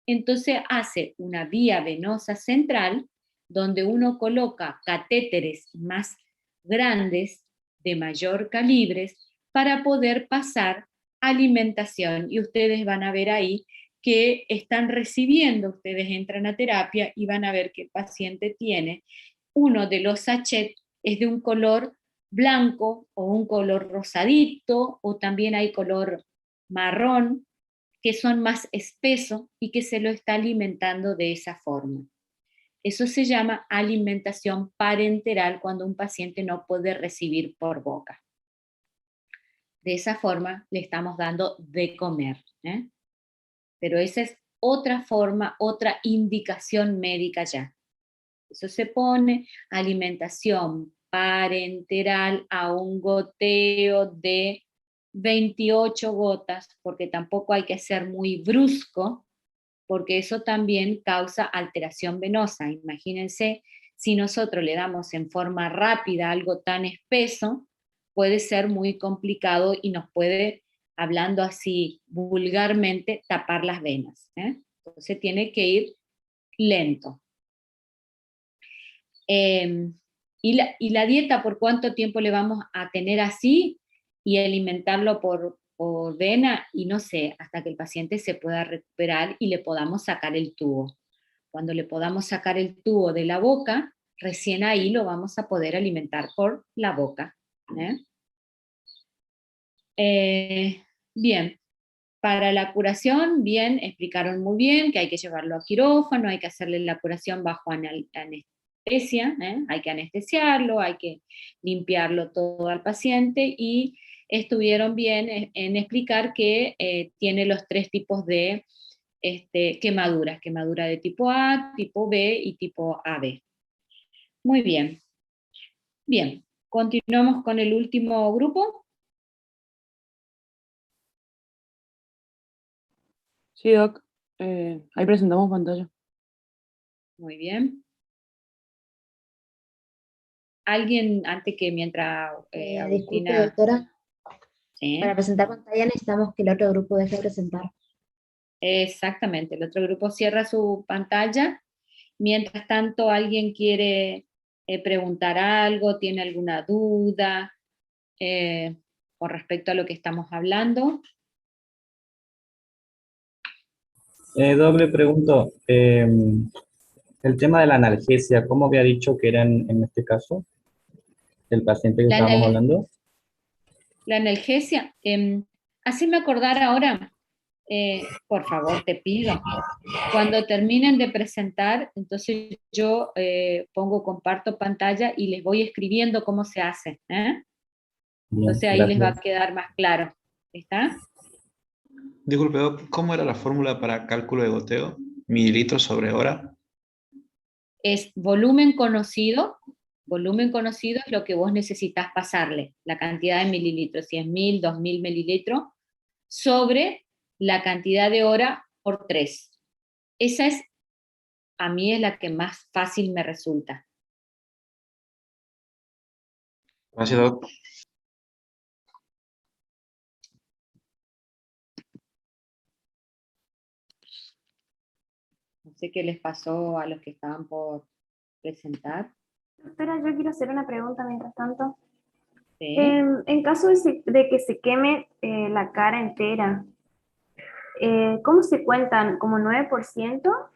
Entonces hace una vía venosa central donde uno coloca catéteres más grandes, de mayor calibre, para poder pasar alimentación. Y ustedes van a ver ahí que están recibiendo, ustedes entran a terapia y van a ver que el paciente tiene uno de los sachets, es de un color blanco o un color rosadito, o también hay color marrón, que son más espesos y que se lo está alimentando de esa forma. Eso se llama alimentación parenteral cuando un paciente no puede recibir por boca. De esa forma le estamos dando de comer. Pero esa es otra forma, otra indicación médica ya. Eso se pone alimentación parenteral a un goteo de 28 gotas, porque tampoco hay que ser muy brusco, porque eso también causa alteración venosa. Imagínense, si nosotros le damos en forma rápida algo tan espeso, puede ser muy complicado y nos puede, hablando así vulgarmente, tapar las venas. Entonces tiene que ir lento. Y la dieta, ¿por cuánto tiempo le vamos a tener así? Y alimentarlo por vena, y no sé, hasta que el paciente se pueda recuperar y le podamos sacar el tubo. Cuando le podamos sacar el tubo de la boca, recién ahí lo vamos a poder alimentar por la boca. Bien, para la curación, bien, explicaron muy bien que hay que llevarlo a quirófano, hay que hacerle la curación bajo anestesia, hay que anestesiarlo, hay que limpiarlo todo al paciente, y estuvieron bien en explicar que tiene los 3 tipos de quemaduras, quemadura de tipo A, tipo B y tipo AB. Muy bien. Bien, continuamos con el último grupo. Sí, Doc. Ahí presentamos pantalla. Muy bien. ¿Alguien, antes que mientras Disculpe, Agustina... doctora. ¿Sí? Para presentar pantalla necesitamos que el otro grupo deje de presentar. Exactamente, el otro grupo cierra su pantalla. Mientras tanto, ¿alguien quiere preguntar algo, tiene alguna duda con respecto a lo que estamos hablando? Doc, le pregunto, el tema de la analgesia, ¿cómo había dicho que era en este caso? El paciente que estábamos hablando. La analgesia, haceme acordar ahora, por favor, te pido, cuando terminen de presentar, entonces yo comparto pantalla y les voy escribiendo cómo se hace. Bien, entonces ahí gracias. les va a quedar más claro. ¿Está? Disculpe, Doc, ¿cómo era la fórmula para cálculo de goteo? ¿Mililitros sobre hora? Es volumen conocido es lo que vos necesitas pasarle, la cantidad de mililitros, si es 1000, 2000 mililitros, sobre la cantidad de hora por 3. Esa es, a mí es la que más fácil me resulta. Gracias, Doc. No sé qué les pasó a los que estaban por presentar. Doctora, yo quiero hacer una pregunta mientras tanto. Sí. En caso de que se queme la cara entera, ¿cómo se cuentan? ¿Como 9%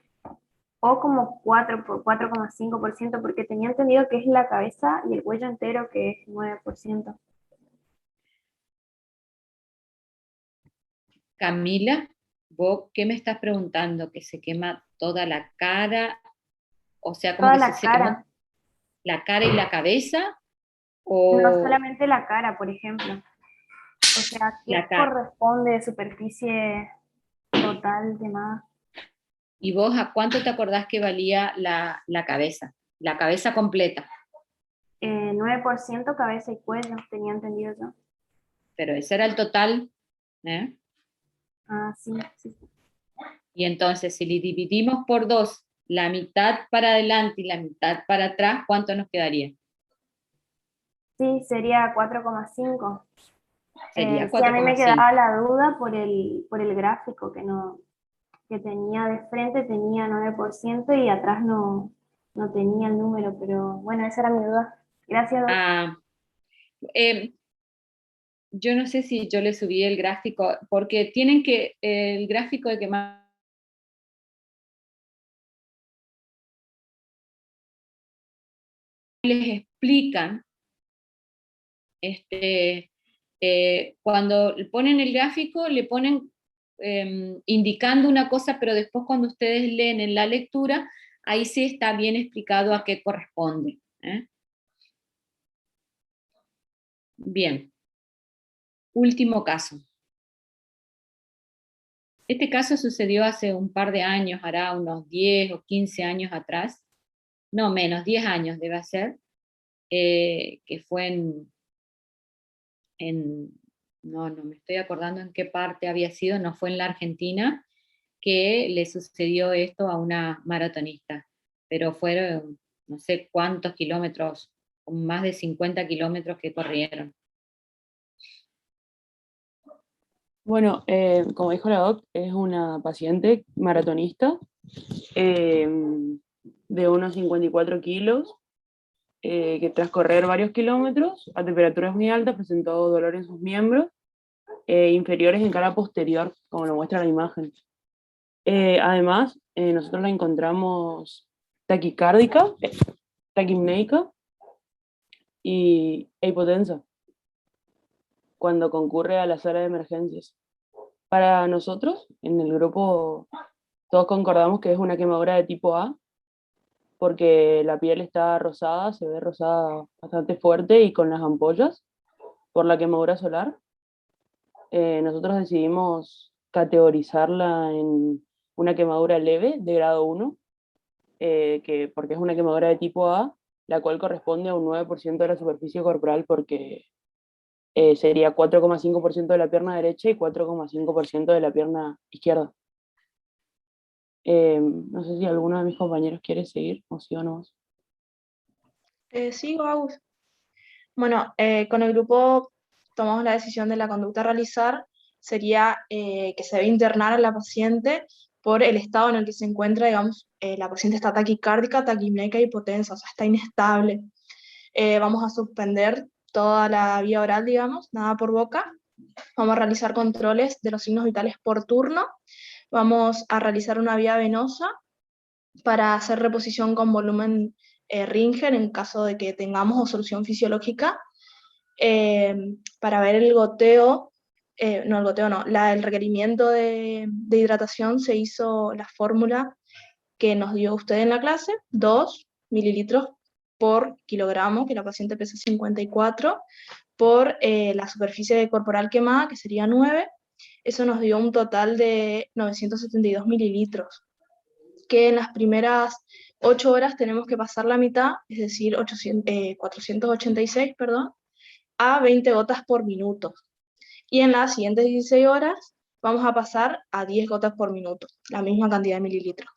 o como 4,5%? Porque tenía entendido que es la cabeza y el cuello entero que es 9%. Camila, ¿vos qué me estás preguntando? ¿Que se quema toda la cara? O sea, como Toda que la se quema cara. la cara y la cabeza, No o solamente la cara, por ejemplo. O sea, ¿qué la cara. corresponde de superficie total quemada? ¿Y vos a cuánto te acordás que valía la cabeza? La cabeza completa. 9% cabeza y cuello, tenía entendido yo. Pero ese era el total, ¿eh? Ah, sí, sí. Y entonces, si le dividimos por 2, la mitad para adelante y la mitad para atrás, ¿cuánto nos quedaría? Sí, sería 4,5. Sería Sí, a mí me 4,5. quedaba la duda por el gráfico que tenía de frente, tenía 9% y atrás no tenía el número, pero bueno, esa era mi duda. Gracias, Doc. Ah, yo no sé si yo le subí el gráfico, porque tienen que, el gráfico de quemado les explican, cuando ponen el gráfico, le ponen indicando una cosa, pero después cuando ustedes leen en la lectura, ahí sí está bien explicado a qué corresponde. Bien, último caso. Este caso sucedió hace un par de años, hará unos 10 o 15 años atrás, no menos, 10 años debe ser, que fue no me estoy acordando en qué parte había sido, no fue en la Argentina, que le sucedió esto a una maratonista, pero fueron no sé cuántos kilómetros, más de 50 kilómetros que corrieron. Bueno, como dijo la doc, es una paciente maratonista de unos 54 kilos, que tras correr varios kilómetros a temperaturas muy altas presentó dolor en sus miembros inferiores en cara posterior, como lo muestra la imagen. Además, nosotros la encontramos taquicárdica, taquipneica e hipotensa cuando concurre a la sala de emergencias. Para nosotros, en el grupo, todos concordamos que es una quemadura de tipo A, porque la piel está rosada, se ve rosada bastante fuerte y con las ampollas por la quemadura solar. Nosotros decidimos categorizarla en una quemadura leve de grado 1, porque es una quemadura de tipo A, la cual corresponde a un 9% de la superficie corporal, porque sería 4,5% de la pierna derecha y 4,5% de la pierna izquierda. No sé si alguno de mis compañeros quiere seguir, o sí o no. Sigo, Agus. Bueno, con el grupo tomamos la decisión de la conducta a realizar, sería que se debe internar a la paciente por el estado en el que se encuentra, digamos, la paciente está taquicárdica, taquipneica y hipotensa, o sea, está inestable. Vamos a suspender toda la vía oral, digamos, nada por boca. Vamos a realizar controles de los signos vitales por turno. Vamos a realizar una vía venosa para hacer reposición con volumen Ringer en caso de que tengamos o solución fisiológica, para ver el goteo, el requerimiento de hidratación. Se hizo la fórmula que nos dio usted en la clase, 2 mililitros por kilogramo, que la paciente pesa 54, por la superficie corporal quemada, que sería 9, eso nos dio un total de 972 mililitros, que en las primeras 8 horas tenemos que pasar la mitad, es decir, 486, perdón, a 20 gotas por minuto. Y en las siguientes 16 horas vamos a pasar a 10 gotas por minuto, la misma cantidad de mililitros.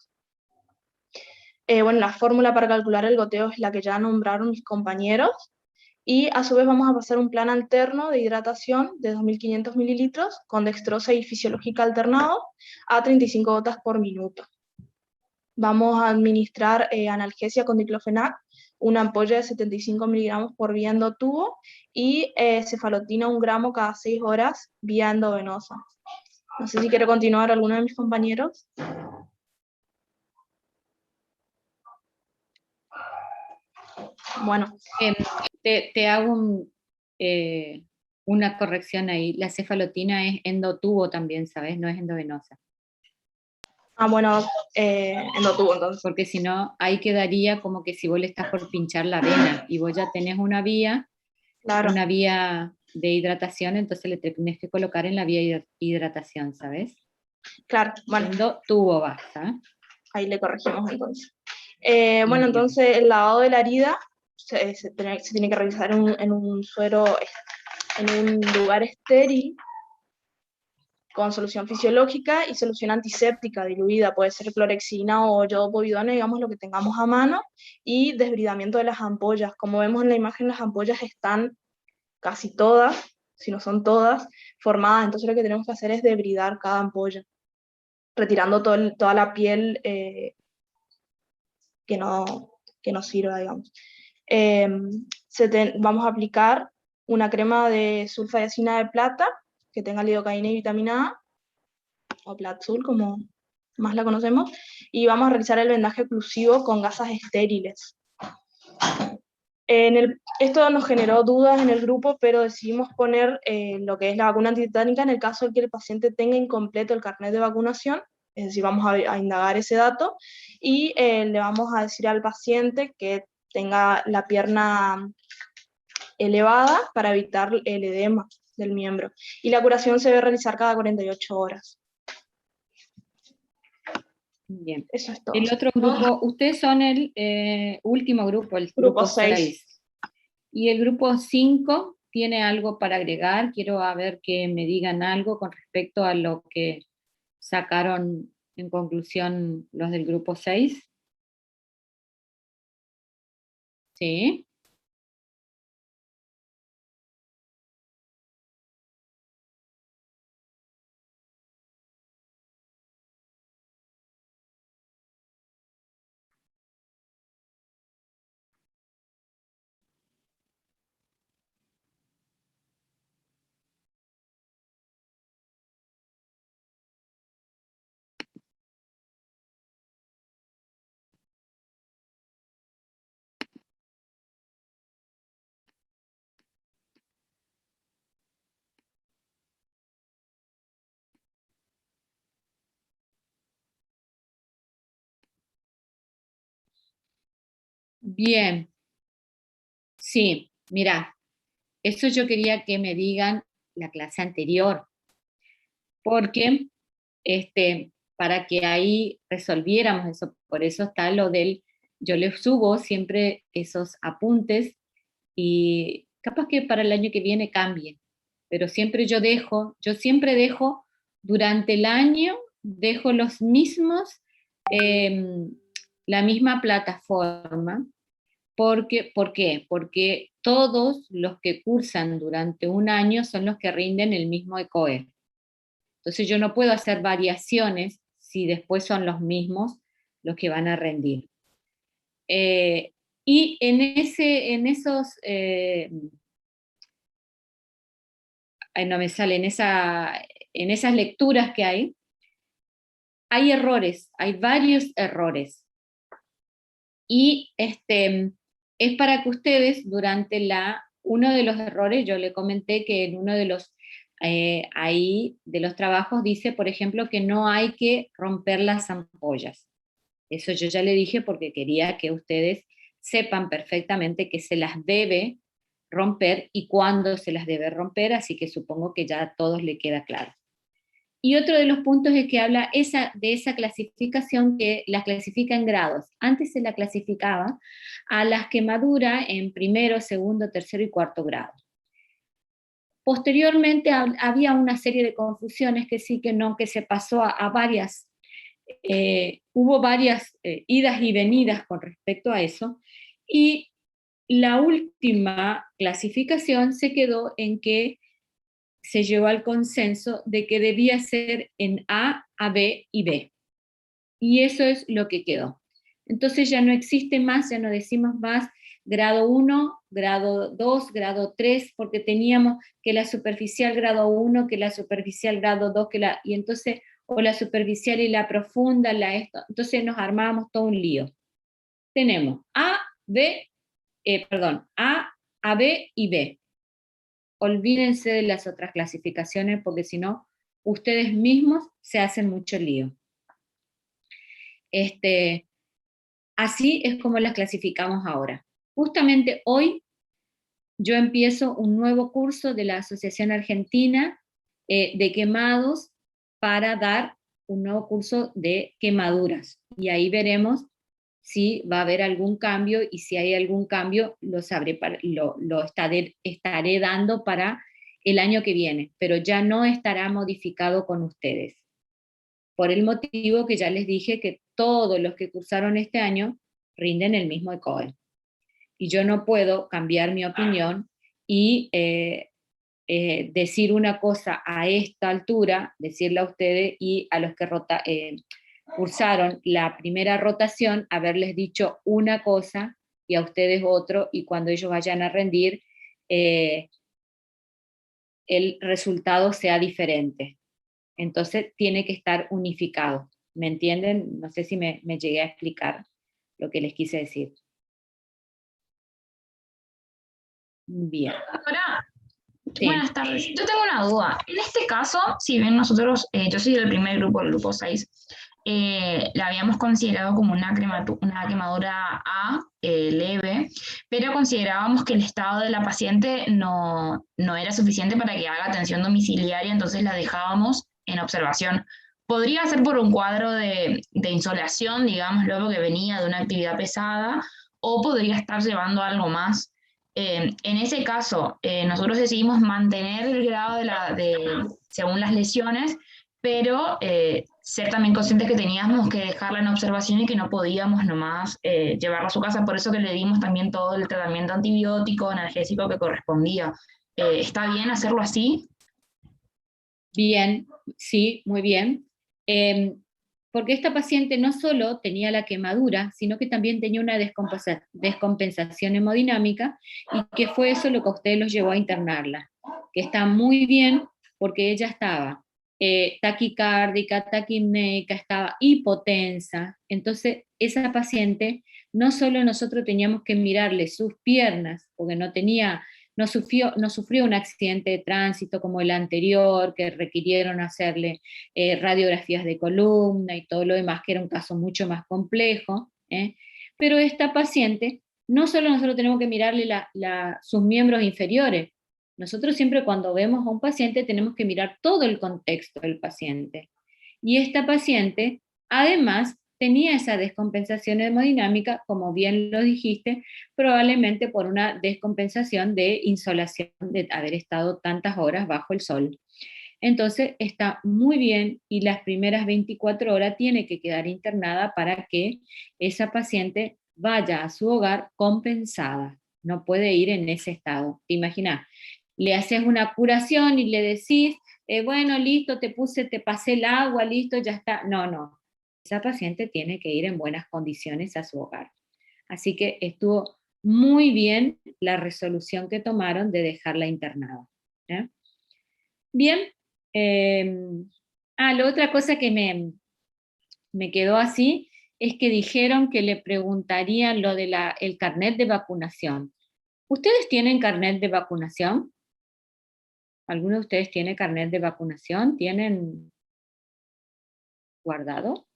Bueno, la fórmula para calcular el goteo es la que ya nombraron mis compañeros, y a su vez vamos a pasar un plan alterno de hidratación de 2.500 mililitros con dextrosa y fisiológica alternado a 35 gotas por minuto. Vamos a administrar analgesia con diclofenac, una ampolla de 75 miligramos por vía endotubo, y cefalotina 1 gramo cada 6 horas vía endovenosa. No sé si quiere continuar alguno de mis compañeros. Bueno, te hago una corrección ahí. La cefalotina es endotubo también, ¿sabes? No es endovenosa. Bueno, endotubo entonces. Porque si no, ahí quedaría como que si vos le estás por pinchar la vena y vos ya tenés una vía, claro, una vía de hidratación, entonces le tenés que colocar en la vía de hidratación, ¿sabes? Claro, bueno. Endotubo basta. Ahí le corregimos entonces. Bueno, entonces el lavado de la herida se tiene que realizar en un suero, en un lugar estéril, con solución fisiológica y solución antiséptica diluida, puede ser clorexina o yodopovidona, digamos lo que tengamos a mano, y desbridamiento de las ampollas. Como vemos en la imagen, las ampollas están casi todas sino son todas formadas, entonces lo que tenemos que hacer es debridar cada ampolla, retirando toda la piel que no sirva, digamos. Vamos a aplicar una crema de sulfadiazina de plata, que tenga lidocaína y vitamina A, o Platzul, como más la conocemos, y vamos a realizar el vendaje oclusivo con gasas estériles. Esto nos generó dudas en el grupo, pero decidimos poner lo que es la vacuna antitetánica en el caso de que el paciente tenga incompleto el carnet de vacunación, es decir, vamos a indagar ese dato, y le vamos a decir al paciente que tenga la pierna elevada para evitar el edema del miembro. Y la curación se debe realizar cada 48 horas. Bien. Eso es todo. El otro grupo, ustedes son el último grupo, el grupo 6. Y el grupo 5 tiene algo para agregar. Quiero a ver que me digan algo con respecto a lo que sacaron en conclusión los del grupo 6. ¿Sí? Bien. Sí, mira, eso yo quería que me digan la clase anterior, porque para que ahí resolviéramos eso, por eso está lo del, yo les subo siempre esos apuntes y capaz que para el año que viene cambie, pero siempre yo siempre dejo durante el año, dejo los mismos, la misma plataforma. ¿Por qué? Porque todos los que cursan durante un año son los que rinden el mismo ECOE. Entonces yo no puedo hacer variaciones si después son los mismos los que van a rendir. Y en esas lecturas que hay errores, hay varios errores. Y es para que ustedes uno de los errores, yo le comenté que en uno de los de los trabajos dice, por ejemplo, que no hay que romper las ampollas. Eso yo ya le dije porque quería que ustedes sepan perfectamente que se las debe romper y cuándo se las debe romper, así que supongo que ya a todos le queda claro. Y otro de los puntos es que habla de esa clasificación que las clasifica en grados. Antes se la clasificaba a las quemaduras en primero, segundo, tercero y cuarto grado. Posteriormente había una serie de confusiones que sí, que no, que se pasó a varias, hubo varias idas y venidas con respecto a eso, y la última clasificación se quedó en que se llegó al consenso de que debía ser en A, B y B. Y eso es lo que quedó. Entonces ya no existe más, ya no decimos más grado 1, grado 2, grado 3, porque teníamos que la superficial grado 1, que la superficial grado 2, y entonces, o la superficial y la profunda, entonces nos armábamos todo un lío. Tenemos A, B y B. Olvídense de las otras clasificaciones porque si no, ustedes mismos se hacen mucho lío. Así es como las clasificamos ahora. Justamente hoy yo empiezo un nuevo curso de la Asociación Argentina de Quemados para dar un nuevo curso de quemaduras. Y ahí veremos si va a haber algún cambio y si hay algún cambio lo estaré dando para el año que viene, pero ya no estará modificado con ustedes. Por el motivo que ya les dije que todos los que cursaron este año rinden el mismo ECOE. Y yo no puedo cambiar mi opinión y decir una cosa a esta altura, decirla a ustedes, y a los que cursaron la primera rotación, haberles dicho una cosa y a ustedes otro, y cuando ellos vayan a rendir, el resultado sea diferente. Entonces tiene que estar unificado. ¿Me entienden? No sé si me llegué a explicar lo que les quise decir. Bien. Ahora, Sí. buenas tardes. Yo tengo una duda. En este caso, si bien nosotros, yo soy del primer grupo, el grupo 6, la habíamos considerado como una quemadura A leve, pero considerábamos que el estado de la paciente no era suficiente para que haga atención domiciliaria, entonces la dejábamos en observación. Podría ser por un cuadro de insolación, digamos, luego que venía de una actividad pesada, o podría estar llevando algo más. En ese caso, nosotros decidimos mantener el grado según las lesiones, pero ser también conscientes que teníamos que dejarla en observación y que no podíamos nomás llevarla a su casa, por eso que le dimos también todo el tratamiento antibiótico, analgésico que correspondía. ¿Está bien hacerlo así? Bien, sí, muy bien. Porque esta paciente no solo tenía la quemadura, sino que también tenía una descompensación hemodinámica, y que fue eso lo que a ustedes los llevó a internarla, que está muy bien porque ella estaba taquicárdica, taquipneica, estaba hipotensa. Entonces esa paciente, no solo nosotros teníamos que mirarle sus piernas, porque no sufrió un accidente de tránsito como el anterior, que requirieron hacerle radiografías de columna y todo lo demás, que era un caso mucho más complejo, pero esta paciente, no solo nosotros tenemos que mirarle sus miembros inferiores, nosotros siempre cuando vemos a un paciente tenemos que mirar todo el contexto del paciente. Y esta paciente, además, tenía esa descompensación hemodinámica, como bien lo dijiste, probablemente por una descompensación de insolación, de haber estado tantas horas bajo el sol. Entonces está muy bien, y las primeras 24 horas tiene que quedar internada para que esa paciente vaya a su hogar compensada. No puede ir en ese estado. ¿Te imaginas? Le haces una curación y le decís, bueno, listo, te pasé el agua, listo, ya está. No. Esa paciente tiene que ir en buenas condiciones a su hogar. Así que estuvo muy bien la resolución que tomaron de dejarla internada. Bien. La otra cosa que me quedó así es que dijeron que le preguntarían lo de el carnet de vacunación. ¿Ustedes tienen carnet de vacunación? ¿Alguno de ustedes tiene carnet de vacunación? ¿Tienen guardado?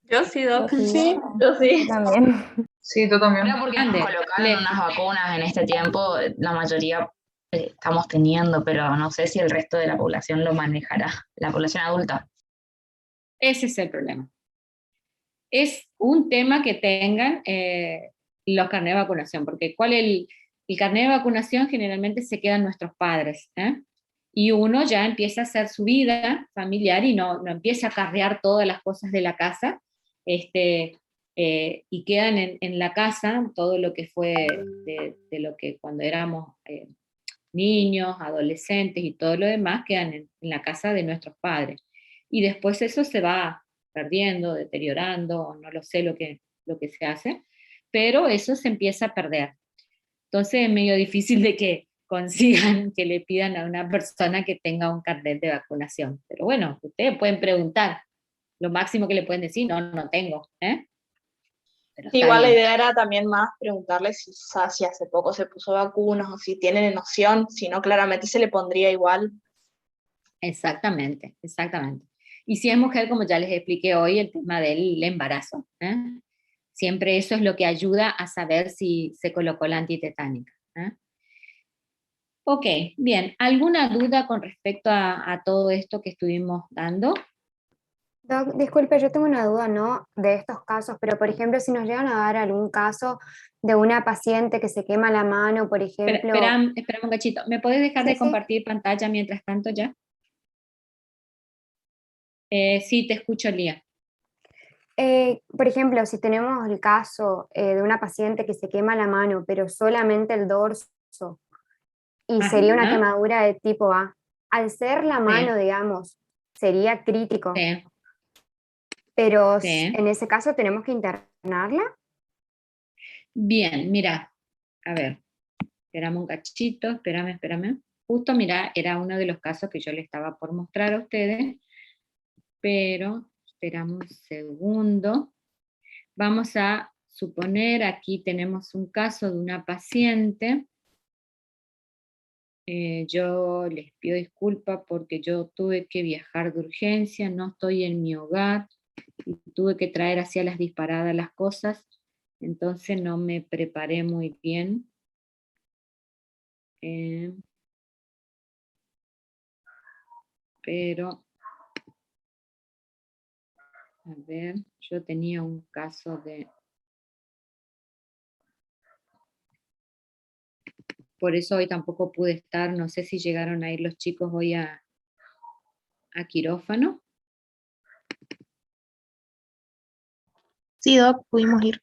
Yo sí, Doc. Sí, Yo sí. también. Sí, tú también. Ahora porque nos colocaron unas vacunas en este tiempo, la mayoría estamos teniendo, pero no sé si el resto de la población lo manejará, la población adulta. Ese es el problema. Es un tema que tengan los carnets de vacunación, porque el carnet de vacunación generalmente se quedan nuestros padres, y uno ya empieza a hacer su vida familiar y no empieza a carrear todas las cosas de la casa, y quedan en la casa todo lo que fue de lo que cuando éramos niños, adolescentes y todo lo demás, quedan en la casa de nuestros padres. Y después eso se va perdiendo, deteriorando, no lo sé lo que se hace, pero eso se empieza a perder. Entonces es medio difícil de que consigan, que le pidan a una persona que tenga un carnet de vacunación. Pero bueno, ustedes pueden preguntar. Lo máximo que le pueden decir, no tengo. Pero igual la bien. idea era también más preguntarles si hace poco se puso vacunas o si tienen noción, si no, claramente se le pondría igual. Exactamente. Y si es mujer, como ya les expliqué hoy, el tema del embarazo. Siempre eso es lo que ayuda a saber si se colocó la antitetánica. Ok, bien. ¿Alguna duda con respecto a todo esto que estuvimos dando? Doc, disculpe, yo tengo una duda, ¿no? De estos casos, pero por ejemplo, si nos llegan a dar algún caso de una paciente que se quema la mano, por ejemplo... Espera un cachito. ¿Me puedes dejar de Sí. compartir pantalla mientras tanto ya? Sí, te escucho, Lía. Por ejemplo, si tenemos el caso de una paciente que se quema la mano, pero solamente el dorso, y sería una Ajá. quemadura de tipo A. Al ser la mano, Sí. digamos, sería crítico, Sí. pero Sí. en ese caso tenemos que internarla. Bien, mira, a ver, esperame un cachito, espérame. Justo, mira, era uno de los casos que yo le estaba por mostrar a ustedes, pero esperame un segundo. Vamos a suponer, aquí tenemos un caso de una paciente. Yo les pido disculpas porque yo tuve que viajar de urgencia, no estoy en mi hogar, y tuve que traer hacia las disparadas las cosas, entonces no me preparé muy bien. Pero, a ver, yo tenía un caso de... Por eso hoy tampoco pude estar, no sé si llegaron a ir los chicos hoy a quirófano. Sí, Doc, pudimos ir.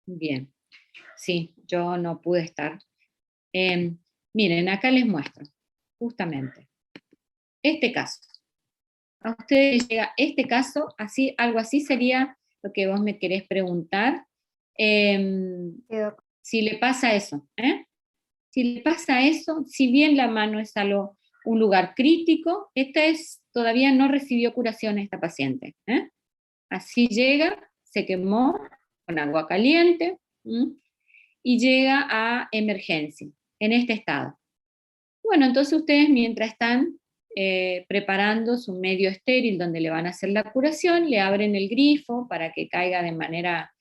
Bien, sí, yo no pude estar. Miren, acá les muestro, justamente, este caso. A ustedes les llega este caso, así, algo así sería lo que vos me querés preguntar. Si le pasa eso, Si le pasa eso, si bien la mano es un lugar crítico, todavía no recibió curación esta paciente. Así llega, se quemó con agua caliente, y llega a emergencia, en este estado. Bueno, entonces ustedes mientras están preparando su medio estéril donde le van a hacer la curación, le abren el grifo para que caiga de manera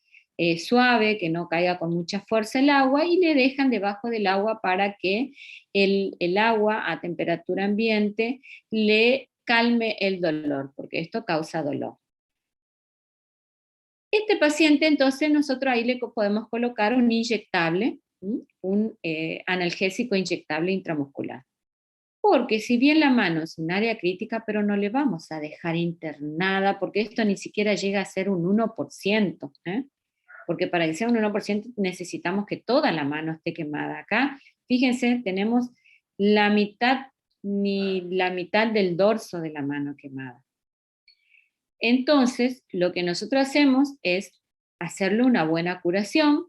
suave, que no caiga con mucha fuerza el agua, y le dejan debajo del agua para que el agua a temperatura ambiente le calme el dolor, porque esto causa dolor. Este paciente, entonces, nosotros ahí le podemos colocar un inyectable, un analgésico inyectable intramuscular. Porque si bien la mano es un área crítica, pero no le vamos a dejar internada, porque esto ni siquiera llega a ser un 1%, porque para que sea un 1% necesitamos que toda la mano esté quemada. Acá, fíjense, tenemos la mitad, ni la mitad del dorso de la mano quemada. Entonces, lo que nosotros hacemos es hacerle una buena curación,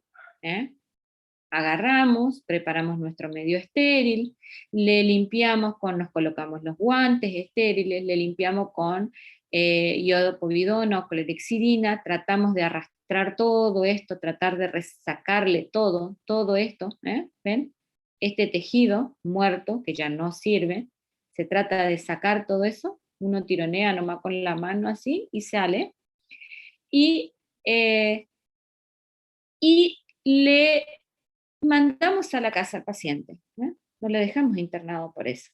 agarramos, preparamos nuestro medio estéril, le limpiamos nos colocamos los guantes estériles, le limpiamos con iodopovidona o clorexidina, tratamos de arrastrar todo esto, tratar de resacarle todo esto, ¿ven? Este tejido muerto que ya no sirve, se trata de sacar todo eso, uno tironea nomás con la mano así y sale, y le mandamos a la casa al paciente, no le dejamos internado por eso.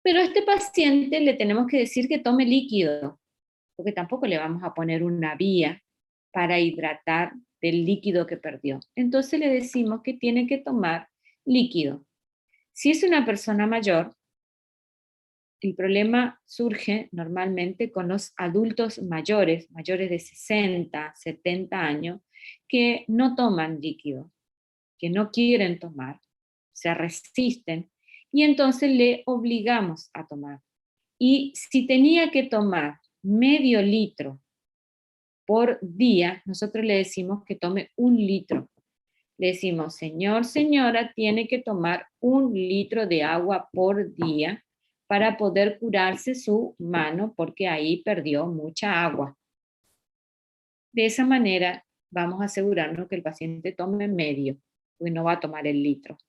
Pero a este paciente le tenemos que decir que tome líquido, porque tampoco le vamos a poner una vía para hidratar del líquido que perdió. Entonces le decimos que tiene que tomar líquido. Si es una persona mayor, el problema surge normalmente con los adultos mayores de 60, 70 años, que no toman líquido, que no quieren tomar, se resisten, y entonces le obligamos a tomar. Y si tenía que tomar medio litro por día, nosotros le decimos que tome 1 litro. Le decimos, señor, señora, tiene que tomar 1 litro de agua por día para poder curarse su mano, porque ahí perdió mucha agua. De esa manera vamos a asegurarnos que el paciente tome medio, porque no va a tomar el litro.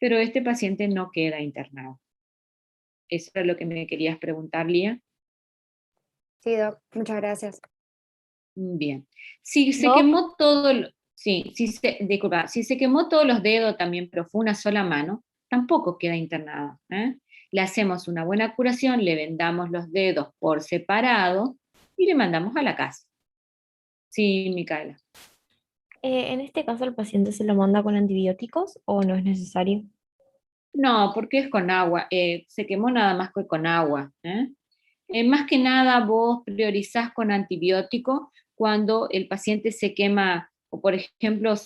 Pero este paciente no queda internado. Eso es lo que me querías preguntar, Lía. Sí, Doc, muchas gracias. Bien. Si se quemó todo, disculpa, si se quemó todos los dedos también, pero fue una sola mano, tampoco queda internada. Le hacemos una buena curación, le vendamos los dedos por separado y le mandamos a la casa. Sí, Micaela. ¿En este caso el paciente se lo manda con antibióticos o no es necesario? No, porque es con agua. Se quemó nada más que con agua. Más que nada vos priorizás con antibiótico cuando el paciente se quema, o por ejemplo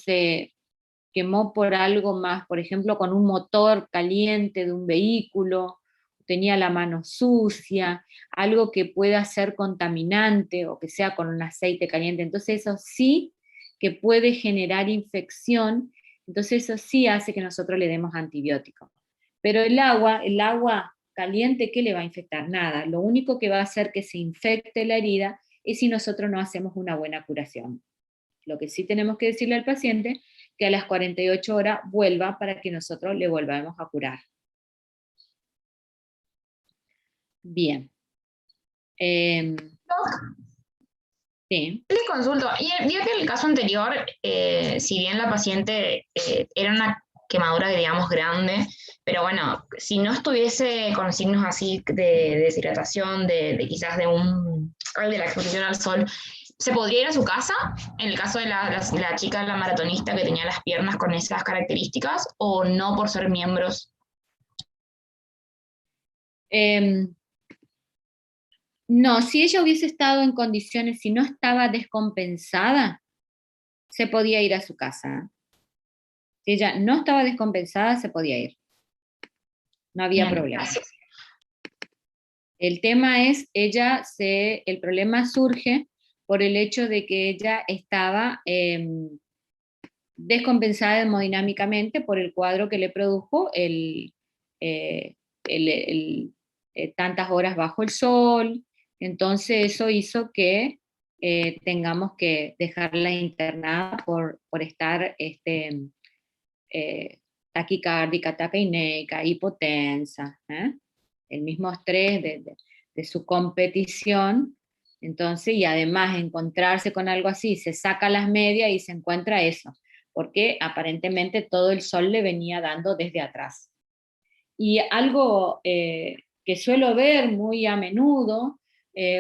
quemó por algo más, por ejemplo, con un motor caliente de un vehículo, tenía la mano sucia, algo que pueda ser contaminante o que sea con un aceite caliente. Entonces eso sí que puede generar infección, entonces eso sí hace que nosotros le demos antibióticos. Pero el agua caliente, ¿qué le va a infectar? Nada. Lo único que va a hacer que se infecte la herida es si nosotros no hacemos una buena curación. Lo que sí tenemos que decirle al paciente que a las 48 horas vuelva para que nosotros le volvamos a curar. Bien. Sí. Le consulto, y vio que en el caso anterior, si bien la paciente era una quemadura, digamos, grande, pero bueno, si no estuviese con signos así de deshidratación, de quizás de la exposición al sol, ¿se podría ir a su casa? En el caso de la chica, la maratonista que tenía las piernas con esas características, ¿o no por ser miembros? No, si ella hubiese estado en condiciones, si no estaba descompensada, se podía ir a su casa. Si ella no estaba descompensada, se podía ir. No había problema. El tema es, el problema surge por el hecho de que ella estaba descompensada hemodinámicamente por el cuadro que le produjo tantas horas bajo el sol. Entonces eso hizo que tengamos que dejarla internada por estar taquicárdica, taquineica, hipotensa, el mismo estrés de su competición. Entonces, y además encontrarse con algo así, se saca las medias y se encuentra eso, porque aparentemente todo el sol le venía dando desde atrás. Y algo que suelo ver muy a menudo,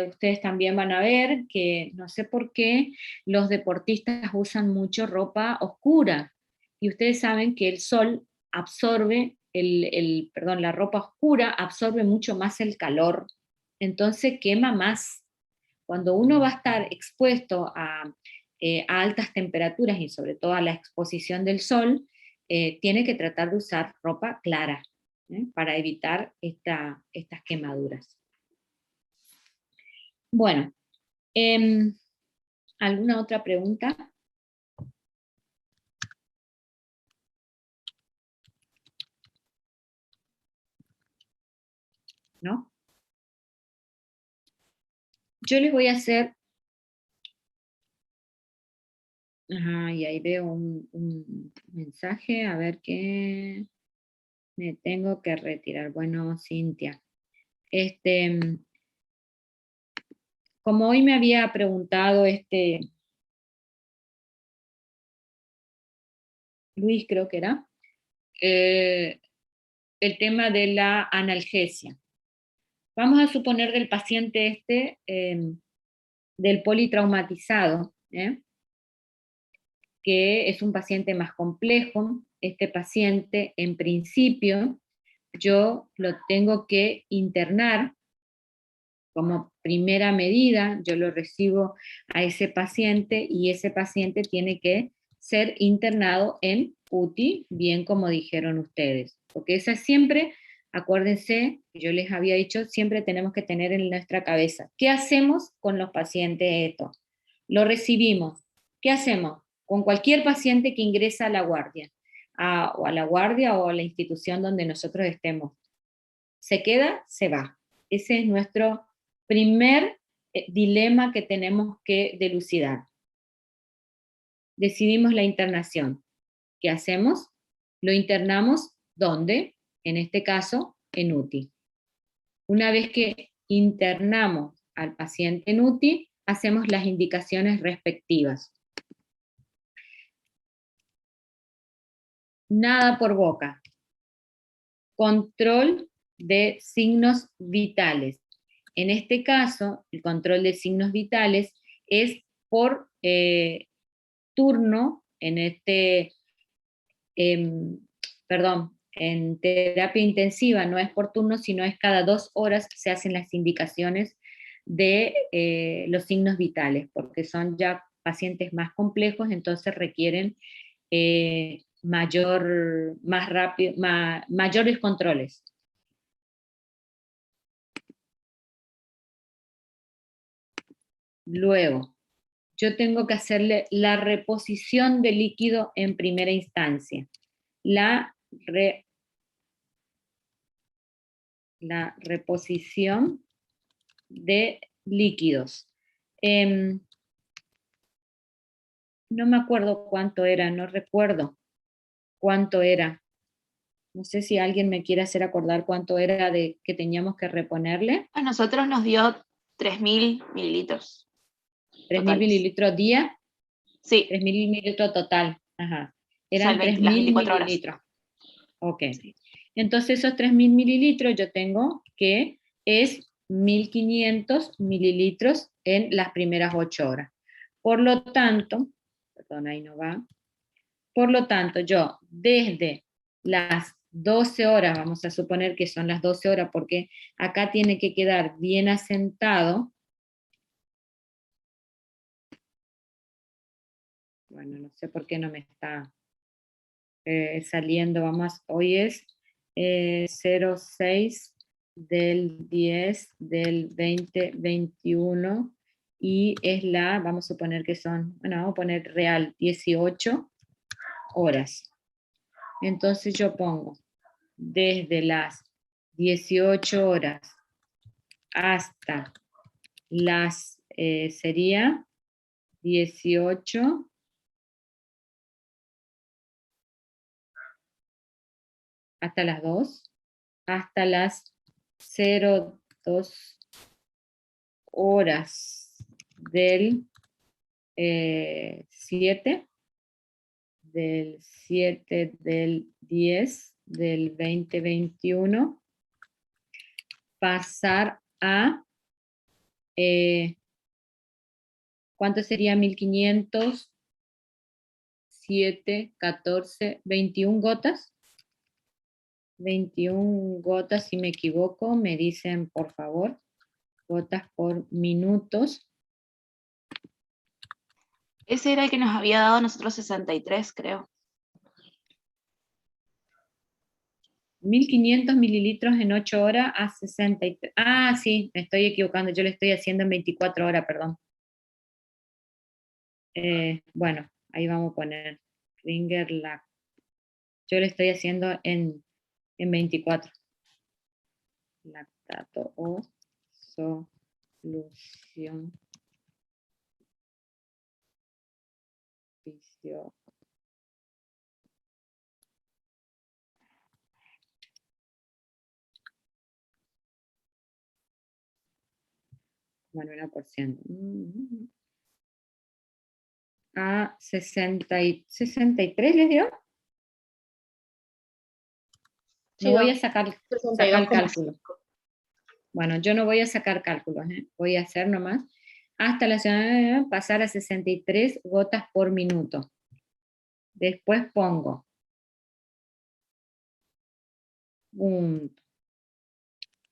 ustedes también van a ver que no sé por qué los deportistas usan mucho ropa oscura, y ustedes saben que el sol absorbe, la ropa oscura absorbe mucho más el calor, entonces quema más. Cuando uno va a estar expuesto a altas temperaturas y sobre todo a la exposición del sol, tiene que tratar de usar ropa clara, para evitar estas quemaduras. Bueno, ¿alguna otra pregunta? ¿No? Yo les voy a hacer... Ajá, y ahí veo un mensaje, a ver qué me tengo que retirar. Bueno, Cintia, como hoy me había preguntado Luis, creo que era, el tema de la analgesia. Vamos a suponer del paciente del politraumatizado, que es un paciente más complejo. Este paciente, en principio, yo lo tengo que internar como primera medida, yo lo recibo a ese paciente y ese paciente tiene que ser internado en UTI, bien como dijeron ustedes, porque esa siempre, acuérdense, yo les había dicho, siempre tenemos que tener en nuestra cabeza, ¿qué hacemos con los pacientes estos? Lo recibimos, ¿qué hacemos? Con cualquier paciente que ingresa a la guardia, o a la guardia o a la institución donde nosotros estemos. ¿Se queda? Se va. Ese es nuestro primer dilema que tenemos que dilucidar. Decidimos la internación. ¿Qué hacemos? Lo internamos, ¿dónde? En este caso, en UTI. Una vez que internamos al paciente en UTI, hacemos las indicaciones respectivas. Nada por boca. Control de signos vitales. En este caso, el control de signos vitales es por turno, en terapia intensiva no es por turno, sino es cada 2 horas se hacen las indicaciones de los signos vitales, porque son ya pacientes más complejos, entonces requieren más rápido, mayores controles. Luego, yo tengo que hacerle la reposición de líquido en primera instancia. La reposición de líquidos. No me acuerdo cuánto era, no recuerdo cuánto era. No sé si alguien me quiere hacer acordar cuánto era de que teníamos que reponerle. A nosotros nos dio 3.000 mililitros. 3.000 mililitros día. Sí. 3.000 mililitros total. Ajá. O sea, Eran las 3.000 24 horas. mililitros. Ok. Sí. Entonces esos 3.000 mililitros yo tengo que es 1.500 mililitros en las primeras 8 horas. Por lo tanto, perdón, ahí no va. Por lo tanto, yo desde las 12 horas, vamos a suponer que son las 12 horas, porque acá tiene que quedar bien asentado. Bueno, no sé por qué no me está saliendo, vamos, hoy es 06 del 10 del 2021 y es la, vamos a suponer que son, bueno, vamos a poner real, 18 horas. Entonces yo pongo desde las 18 horas hasta las, sería 18 hasta las 2, hasta las 02 horas del 7 del 7 del 10 del 2021, pasar a, ¿cuánto sería 1.500? 7, 14, 21 gotas. 21 gotas, si me equivoco, me dicen por favor, gotas por minutos. Ese era el que nos había dado a nosotros 63, creo. 1.500 mililitros en 8 horas a 63. Ah, sí, me estoy equivocando, yo lo estoy haciendo en 24 horas, perdón. Bueno, ahí vamos a poner Ringer Lac. Yo lo estoy haciendo en 24. Lactato o solución fisio. Bueno, 1%. A 63 les dio. Sí, No voy a Doc. sacar 62,5. cálculo. Bueno, yo no voy a sacar cálculos, voy a hacer nomás. Hasta la ciudad pasar a 63 gotas por minuto. Después pongo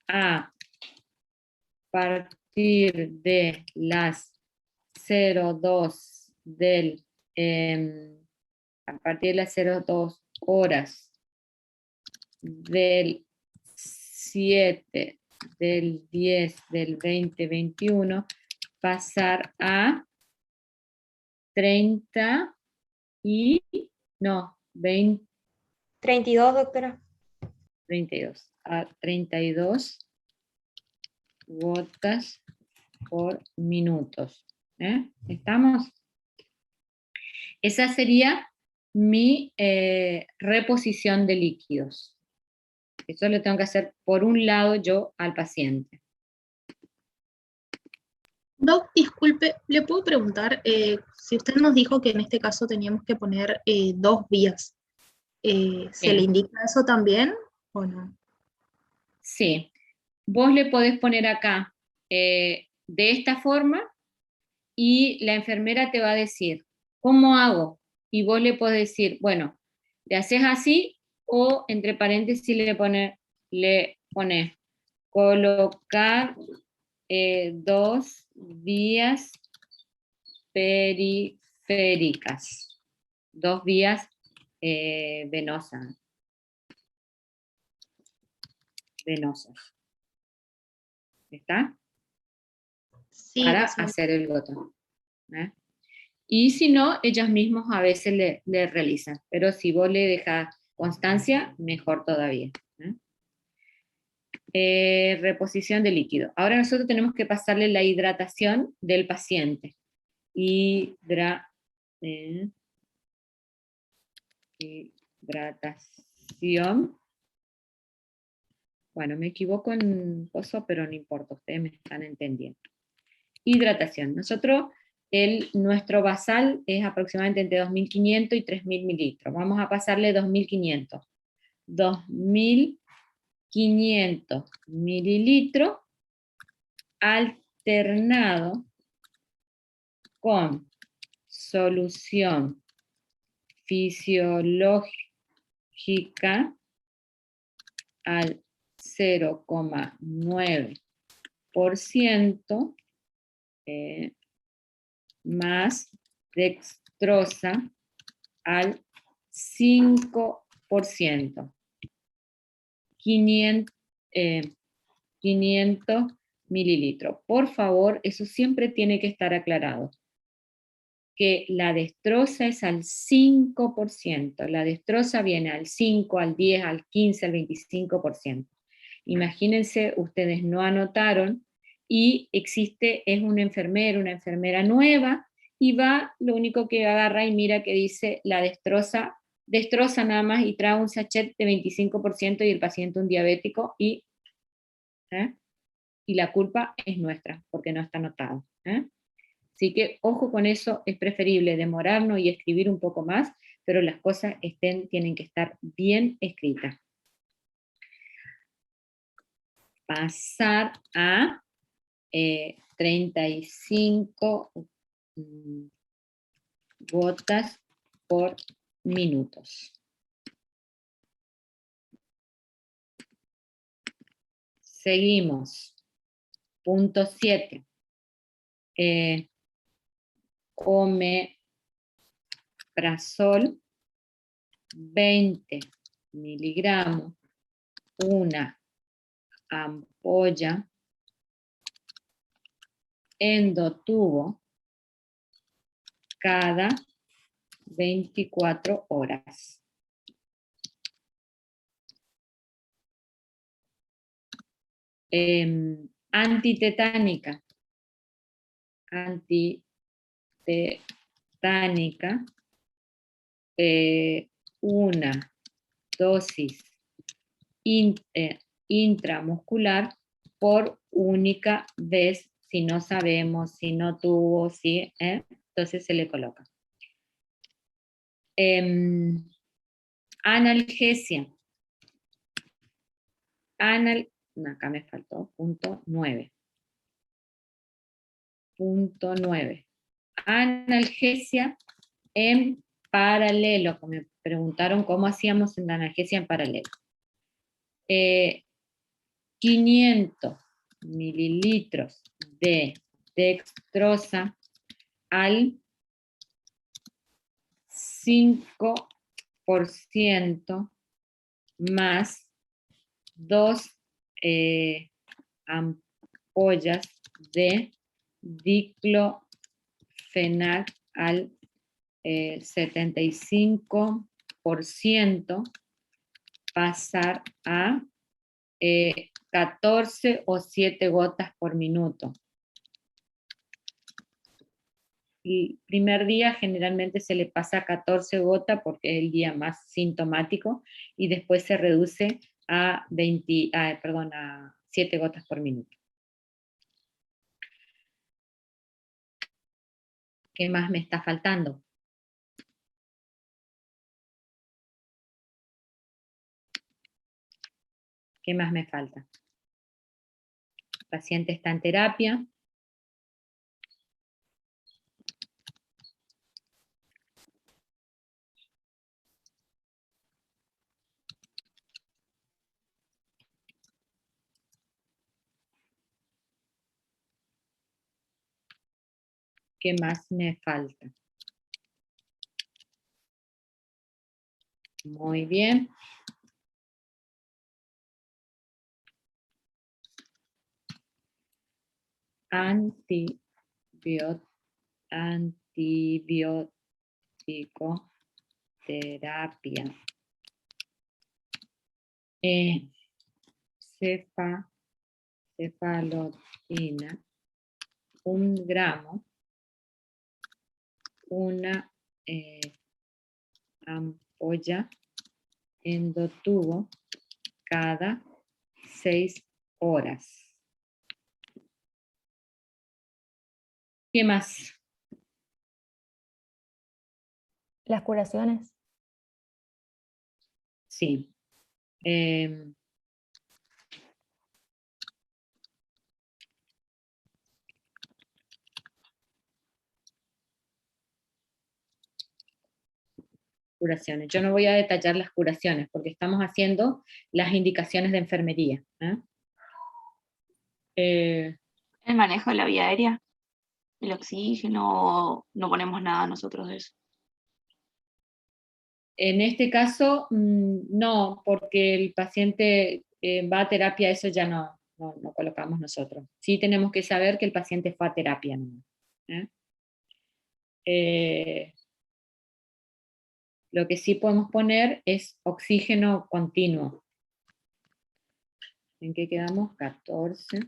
a partir de las 02 del, a partir de las 02 horas del 7 del 10 del 2021, pasar a 30 y, no, 20. 32, doctora. 32, a 32 gotas por minutos. ¿Estamos? Esa sería mi reposición de líquidos. Eso lo tengo que hacer por un lado yo al paciente. Doc, disculpe, ¿le puedo preguntar si usted nos dijo que en este caso teníamos que poner 2 vías? ¿Se le indica eso también o no? Sí. Vos le podés poner acá de esta forma y la enfermera te va a decir, ¿cómo hago? Y vos le podés decir, bueno, le haces así o entre paréntesis le pones colocar 2 vías periféricas. 2 vías venosas. ¿Está? Sí, Para sí. hacer el gotón. ¿eh? Y si no, ellas mismas a veces le realizan, pero si vos le dejas constancia, mejor todavía. Reposición de líquido. Ahora nosotros tenemos que pasarle la hidratación del paciente. Hidratación. Bueno, me equivoco en coso, pero no importa, ustedes me están entendiendo. Hidratación. Nuestro basal es aproximadamente entre 2.500 y 3.000 mililitros. Vamos a pasarle 2.500. 2.500 mililitros alternado con solución fisiológica al 0,9%, más dextrosa al 5%. 500 mililitros. Por favor, eso siempre tiene que estar aclarado. Que la dextrosa es al 5%. La dextrosa viene al 5, al 10, al 15, al 25%. Imagínense, ustedes no anotaron y es un enfermero, una enfermera nueva, y lo único que agarra y mira que dice la destroza nada más y trae un sachet de 25% y el paciente un diabético y la culpa es nuestra porque no está anotado. Así que ojo con eso, es preferible demorarnos y escribir un poco más, pero las cosas tienen que estar bien escritas. Pasar a 35 gotas por minutos. Seguimos. Punto 7. Omeprazol 20 miligramos, una ampolla, endotubo, cada 24 horas. Antitetánica. Una dosis intramuscular por única vez, si no sabemos, si no tuvo, entonces se le coloca. Analgesia. Acá me faltó, punto 9. Punto 9. Analgesia en paralelo, que me preguntaron cómo hacíamos en la analgesia en paralelo. 500 mililitros de dextrosa al 5% más 2 ampollas de diclofenac al 75%, pasar a 14 o 7 gotas por minuto. El primer día generalmente se le pasa 14 gotas porque es el día más sintomático y después se reduce a 7 gotas por minuto. ¿Qué más me está faltando? ¿Qué más me falta? El paciente está en terapia. ¿Qué más me falta? Muy bien. Antibiótico terapia. Cefalotina, 1 gramo, una ampolla endotubo cada 6 horas. ¿Qué más? Las curaciones. Sí. Curaciones. Yo no voy a detallar las curaciones porque estamos haciendo las indicaciones de enfermería. El manejo de la vía aérea, el oxígeno, no ponemos nada nosotros de eso. En este caso, no, porque el paciente va a terapia, eso ya no colocamos nosotros. Sí tenemos que saber que el paciente fue a terapia. Lo que sí podemos poner es oxígeno continuo. ¿En qué quedamos? 14.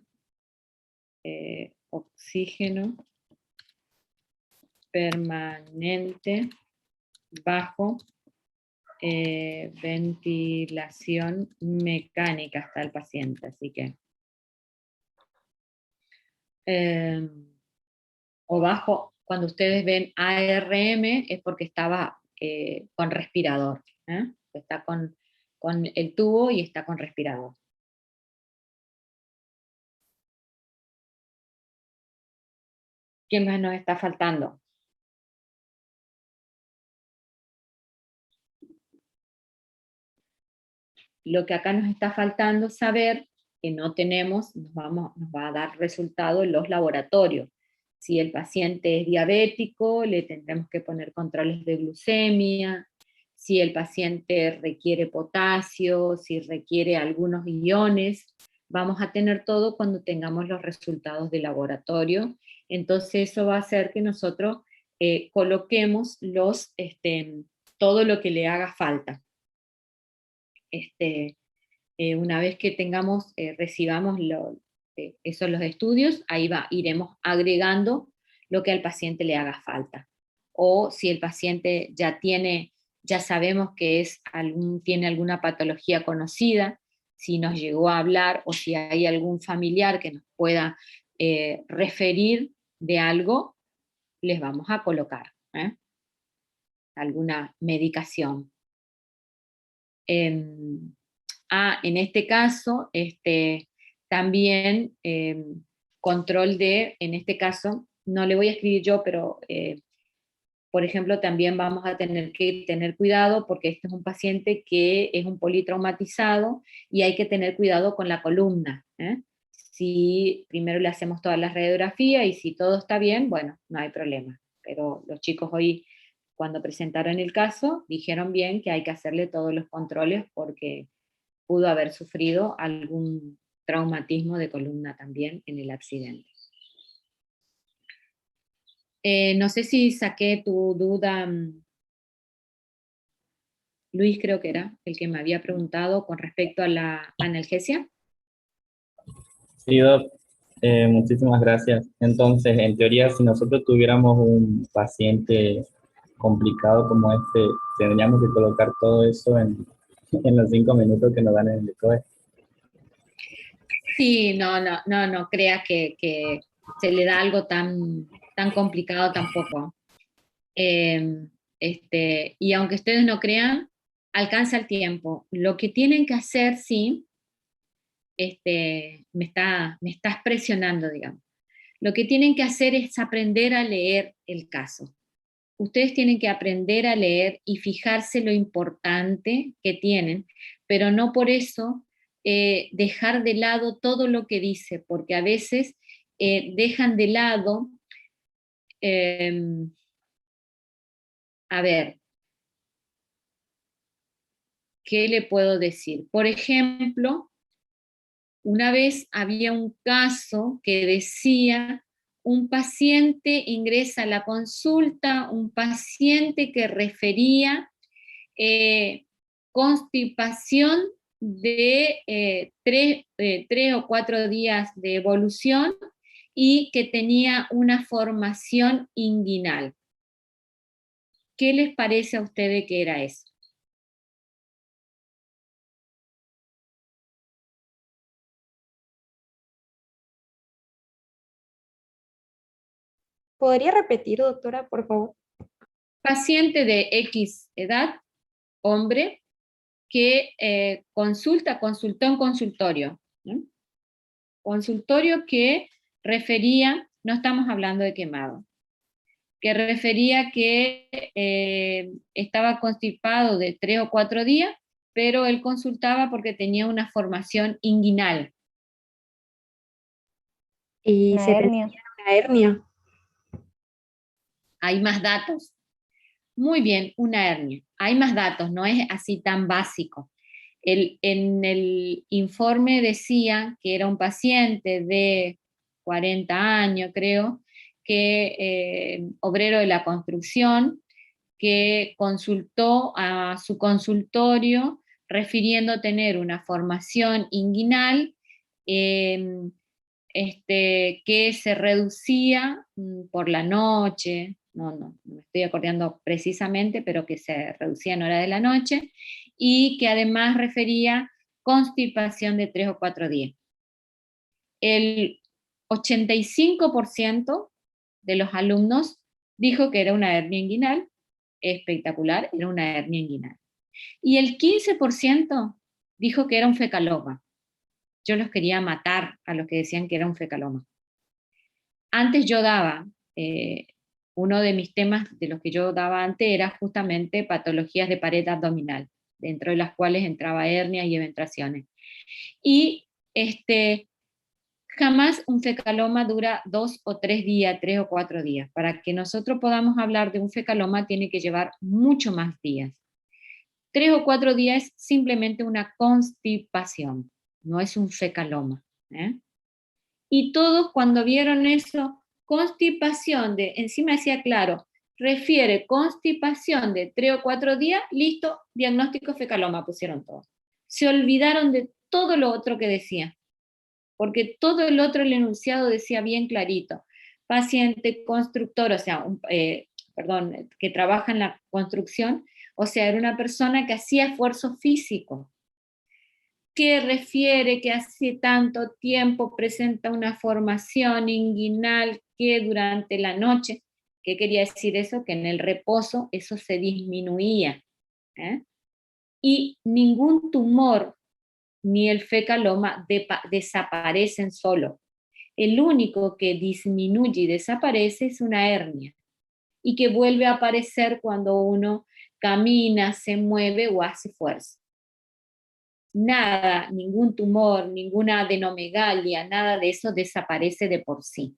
Oxígeno permanente bajo ventilación mecánica hasta el paciente, así que o bajo, cuando ustedes ven ARM es porque estaba con respirador, está con el tubo y está con respirador. ¿Qué más nos está faltando? Lo que acá nos está faltando saber, que no tenemos, nos va a dar resultado en los laboratorios. Si el paciente es diabético, le tendremos que poner controles de glucemia. Si el paciente requiere potasio, si requiere algunos iones, vamos a tener todo cuando tengamos los resultados de laboratorio. Entonces eso va a hacer que nosotros coloquemos todo lo que le haga falta. Una vez que recibamos esos los estudios, ahí iremos agregando lo que al paciente le haga falta. O si el paciente ya sabemos que tiene alguna patología conocida, si nos llegó a hablar o si hay algún familiar que nos pueda referir de algo, les vamos a colocar alguna medicación. En este caso, también control en este caso, no le voy a escribir yo, pero por ejemplo, también vamos a tener que tener cuidado porque este es un paciente que es un politraumatizado y hay que tener cuidado con la columna. Si primero le hacemos todas las radiografías y si todo está bien, bueno, no hay problema. Pero los chicos hoy, cuando presentaron el caso, dijeron bien que hay que hacerle todos los controles porque pudo haber sufrido algún traumatismo de columna también en el accidente. No sé si saqué tu duda, Luis creo que era el que me había preguntado con respecto a la analgesia. Sí, Doc, muchísimas gracias. Entonces, en teoría, si nosotros tuviéramos un paciente complicado como este, tendríamos que colocar todo eso en los 5 minutos que nos dan en el ECOE. Sí, no crea que se le da algo tan complicado tampoco. Y aunque ustedes no crean, alcanza el tiempo. Lo que tienen que hacer, sí, me estás presionando, digamos. Lo que tienen que hacer es aprender a leer el caso. Ustedes tienen que aprender a leer y fijarse lo importante que tienen, pero no por eso dejar de lado todo lo que dice, porque a veces dejan de lado, a ver, ¿qué le puedo decir? Por ejemplo, una vez había un caso que decía, un paciente ingresa a la consulta, un paciente que refería constipación de 3 o 4 días de evolución y que tenía una formación inguinal. ¿Qué les parece a ustedes que era eso? ¿Podría repetir, doctora, por favor? Paciente de X edad, hombre, que consultó en consultorio. ¿No? Consultorio que refería, no estamos hablando de quemado, que refería que estaba constipado de 3 o 4 días, pero él consultaba porque tenía una formación inguinal. Y Una se hernia. tenía una hernia. Hay más datos. Muy bien, una hernia. Hay más datos, no es así tan básico. En el informe decía que era un paciente de 40 años, creo, que obrero de la construcción, que consultó a su consultorio refiriendo tener una formación inguinal que se reducía por la noche, no me estoy acordando precisamente, pero que se reducía en hora de la noche, y que además refería constipación de 3 o 4 días. El 85% de los alumnos dijo que era una hernia inguinal, espectacular, era una hernia inguinal. Y el 15% dijo que era un fecaloma. Yo los quería matar a los que decían que era un fecaloma. Antes yo daba, uno de mis temas de los que yo daba antes era justamente patologías de pared abdominal, dentro de las cuales entraba hernias y eventraciones. Y jamás un fecaloma dura 2 o 3 días, 3 o 4 días. Para que nosotros podamos hablar de un fecaloma tiene que llevar mucho más días. 3 o 4 días es simplemente una constipación, no es un fecaloma. Y todos cuando vieron eso, constipación encima decía claro, refiere constipación de 3 o 4 días, listo, diagnóstico fecaloma pusieron todos. Se olvidaron de todo lo otro que decía, porque todo el otro, el enunciado decía bien clarito, paciente constructor, o sea, que trabaja en la construcción, o sea, era una persona que hacía esfuerzo físico, que refiere que hace tanto tiempo presenta una formación inguinal que durante la noche, ¿qué quería decir eso? Que en el reposo eso se disminuía. Y ningún tumor ni el fecaloma desaparecen solo. El único que disminuye y desaparece es una hernia, y que vuelve a aparecer cuando uno camina, se mueve o hace fuerza. Nada, ningún tumor, ninguna adenomegalia, nada de eso desaparece de por sí.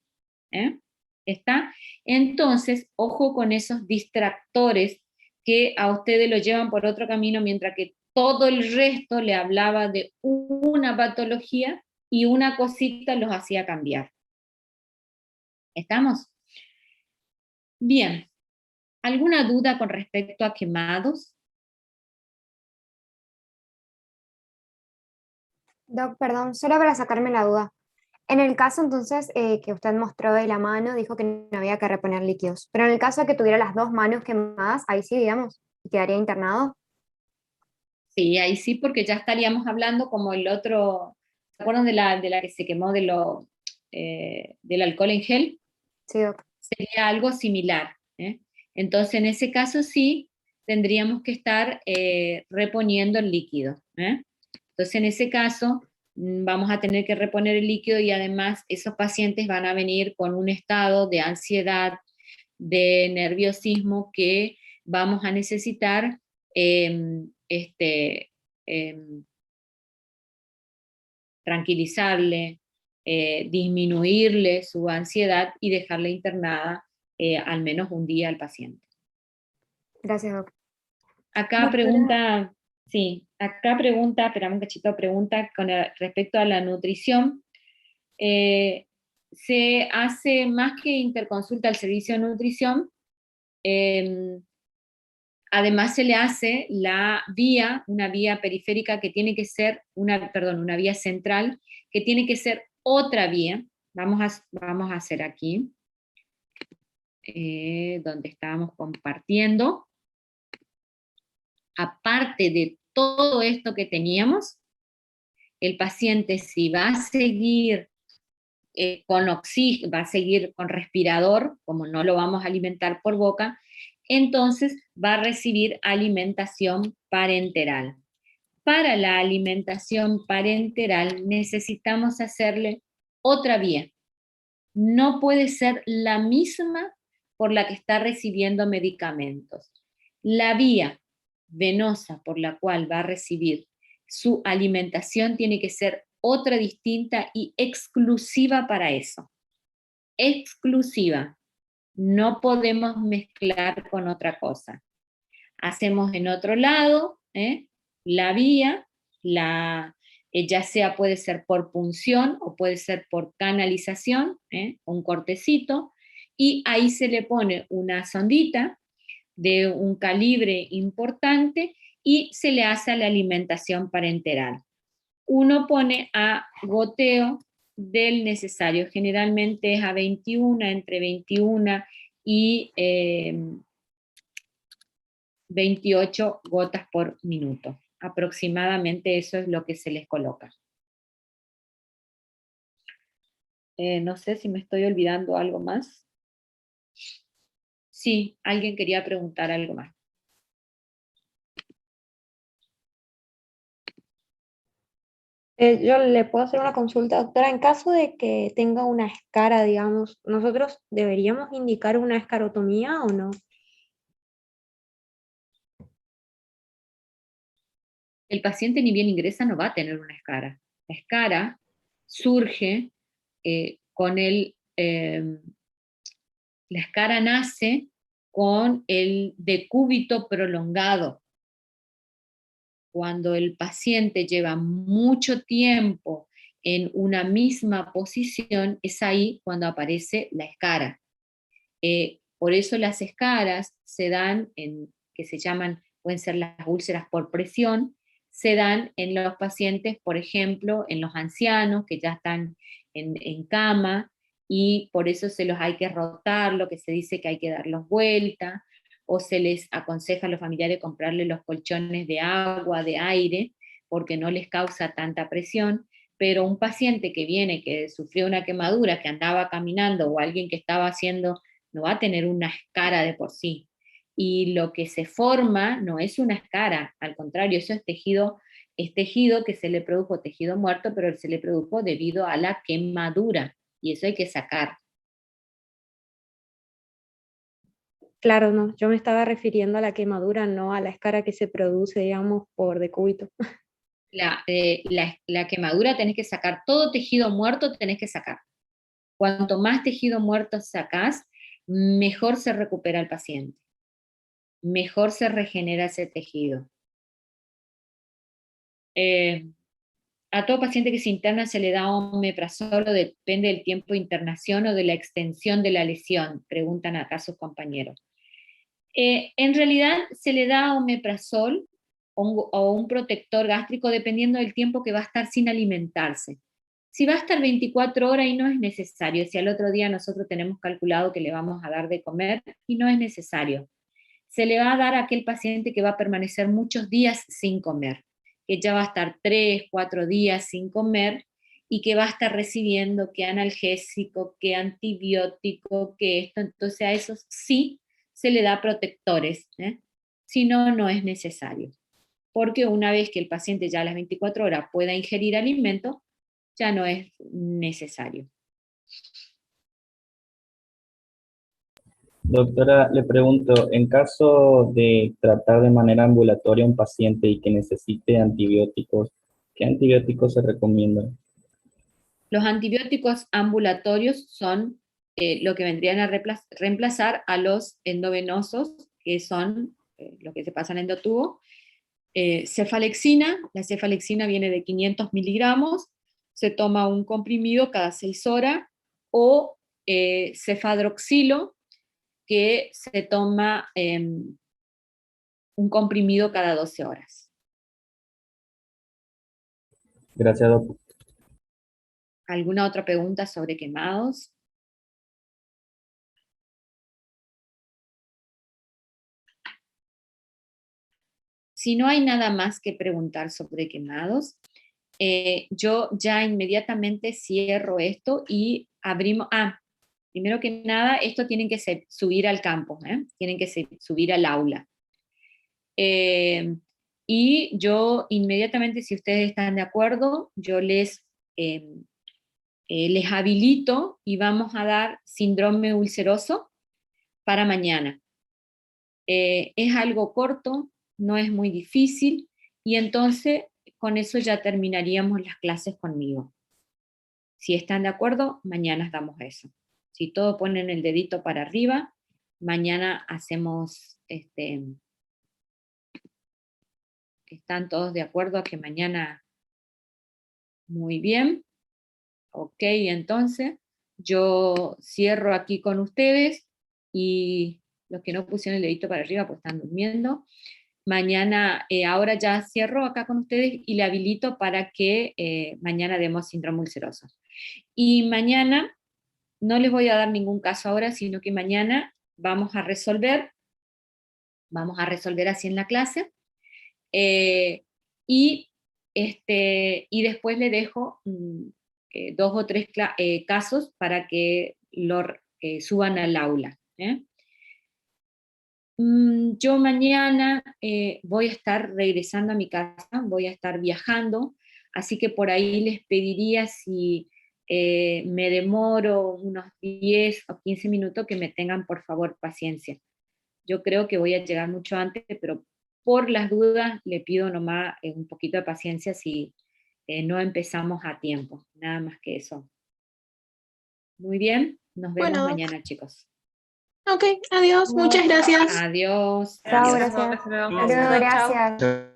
¿Está? Entonces, ojo con esos distractores que a ustedes lo llevan por otro camino, mientras que todo el resto le hablaba de una patología y una cosita los hacía cambiar. ¿Estamos? Bien. ¿Alguna duda con respecto a quemados? Doc, perdón, solo para sacarme la duda. En el caso entonces que usted mostró de la mano, dijo que no había que reponer líquidos, pero en el caso de que tuviera las 2 manos quemadas, ahí sí, digamos, y quedaría internado. Sí, ahí sí, porque ya estaríamos hablando como el otro, ¿se acuerdan de la que se quemó del alcohol en gel? Sí, doc. Sería algo similar. Entonces, en ese caso sí, tendríamos que estar reponiendo el líquido. Entonces, en ese caso, vamos a tener que reponer el líquido, y además esos pacientes van a venir con un estado de ansiedad, de nerviosismo, que vamos a necesitar tranquilizarle, disminuirle su ansiedad y dejarle internada al menos un día al paciente. Gracias, doc. Acá Doctora. pregunta Sí, acá pregunta, esperamos un cachito, pregunta respecto a la nutrición. Se hace más que interconsulta al servicio de nutrición, además se le hace una vía periférica que tiene que ser, una vía central, que tiene que ser otra vía. Vamos a hacer aquí, donde estábamos compartiendo. Aparte de todo esto que teníamos, el paciente, si va a seguir con oxígeno, va a seguir con respirador, como no lo vamos a alimentar por boca, entonces va a recibir alimentación parenteral. Para la alimentación parenteral necesitamos hacerle otra vía. No puede ser la misma por la que está recibiendo medicamentos. La vía venosa por la cual va a recibir su alimentación tiene que ser otra distinta y exclusiva para eso. Exclusiva. No podemos mezclar con otra cosa. Hacemos en otro lado la vía, ya sea puede ser por punción o puede ser por canalización, un cortecito, y ahí se le pone una sondita de un calibre importante y se le hace la alimentación parenteral. Uno pone a goteo del necesario, generalmente es a 21, entre 21 y 28 gotas por minuto. Aproximadamente eso es lo que se les coloca. No sé si me estoy olvidando algo más. Sí, alguien quería preguntar algo más. Yo le puedo hacer una consulta, doctora. En caso de que tenga una escara, digamos, ¿nosotros deberíamos indicar una escarotomía o no? El paciente ni bien ingresa no va a tener una escara. La escara surge con la escara nace con el decúbito prolongado. Cuando el paciente lleva mucho tiempo en una misma posición, es ahí cuando aparece la escara. Por eso las escaras se dan que se llaman, pueden ser las úlceras por presión, se dan en los pacientes, por ejemplo, en los ancianos que ya están en cama, y por eso se los hay que rotar, lo que se dice que hay que darlos vuelta, o se les aconseja a los familiares comprarle los colchones de agua, de aire, porque no les causa tanta presión. Pero un paciente que viene, que sufrió una quemadura, que andaba caminando, o alguien que estaba haciendo, no va a tener una escara de por sí. Y lo que se forma no es una escara, al contrario, eso es tejido que se le produjo, tejido muerto, pero se le produjo debido a la quemadura, y eso hay que sacar. Claro, no, yo me estaba refiriendo a la quemadura, no a la escara que se produce, digamos, por decúbito. La quemadura tenés que sacar, todo tejido muerto tenés que sacar. Cuanto más tejido muerto sacás, mejor se recupera el paciente, mejor se regenera ese tejido. A todo paciente que se interna se le da omeprazol, o depende del tiempo de internación o de la extensión de la lesión, preguntan acá sus compañeros. En realidad se le da omeprazol o un protector gástrico dependiendo del tiempo que va a estar sin alimentarse. Si va a estar 24 horas y no es necesario, si al otro día nosotros tenemos calculado que le vamos a dar de comer y no es necesario. Se le va a dar a aquel paciente que va a permanecer muchos días sin comer, que ya va a estar 3, 4 días sin comer y que va a estar recibiendo que analgésico, que antibiótico, que esto. Entonces a esos sí se le da protectores, si no, no es necesario. Porque una vez que el paciente ya a las 24 horas pueda ingerir alimento, ya no es necesario. Doctora, le pregunto, en caso de tratar de manera ambulatoria a un paciente y que necesite antibióticos, ¿qué antibióticos se recomiendan? Los antibióticos ambulatorios son lo que vendrían a reemplazar a los endovenosos, que son los que se pasan endotubo. Cefalexina, la cefalexina viene de 500 miligramos, se toma un comprimido cada 6 horas, o cefadroxilo, que se toma un comprimido cada 12 horas. Gracias, doctor. ¿Alguna otra pregunta sobre quemados? Si no hay nada más que preguntar sobre quemados, yo ya inmediatamente cierro esto y abrimos. Primero que nada, esto tienen que subir al campo, tienen que subir al aula. Y yo inmediatamente, si ustedes están de acuerdo, yo les habilito y vamos a dar síndrome ulceroso para mañana. Es algo corto, no es muy difícil, y entonces con eso ya terminaríamos las clases conmigo. Si están de acuerdo, mañana damos eso. Si todos ponen el dedito para arriba, mañana hacemos, ¿están todos de acuerdo a que mañana? Muy bien. Ok, entonces yo cierro aquí con ustedes, y los que no pusieron el dedito para arriba pues están durmiendo. Mañana, ahora ya cierro acá con ustedes y le habilito para que mañana demos síndrome ulceroso. Y mañana no les voy a dar ningún caso ahora, sino que mañana vamos a resolver así en la clase, y después le dejo 2 o 3 casos para que lo suban al aula. Yo mañana voy a estar regresando a mi casa, voy a estar viajando, así que por ahí les pediría, si me demoro unos 10 o 15 minutos, que me tengan por favor paciencia. Yo creo que voy a llegar mucho antes, pero por las dudas le pido nomás un poquito de paciencia si no empezamos a tiempo, nada más que eso. Muy bien, nos vemos Bueno. mañana, chicos. Ok, adiós, muchas gracias. Adiós. Chao, Adiós. gracias. Hasta luego. Hasta luego, gracias. Chao.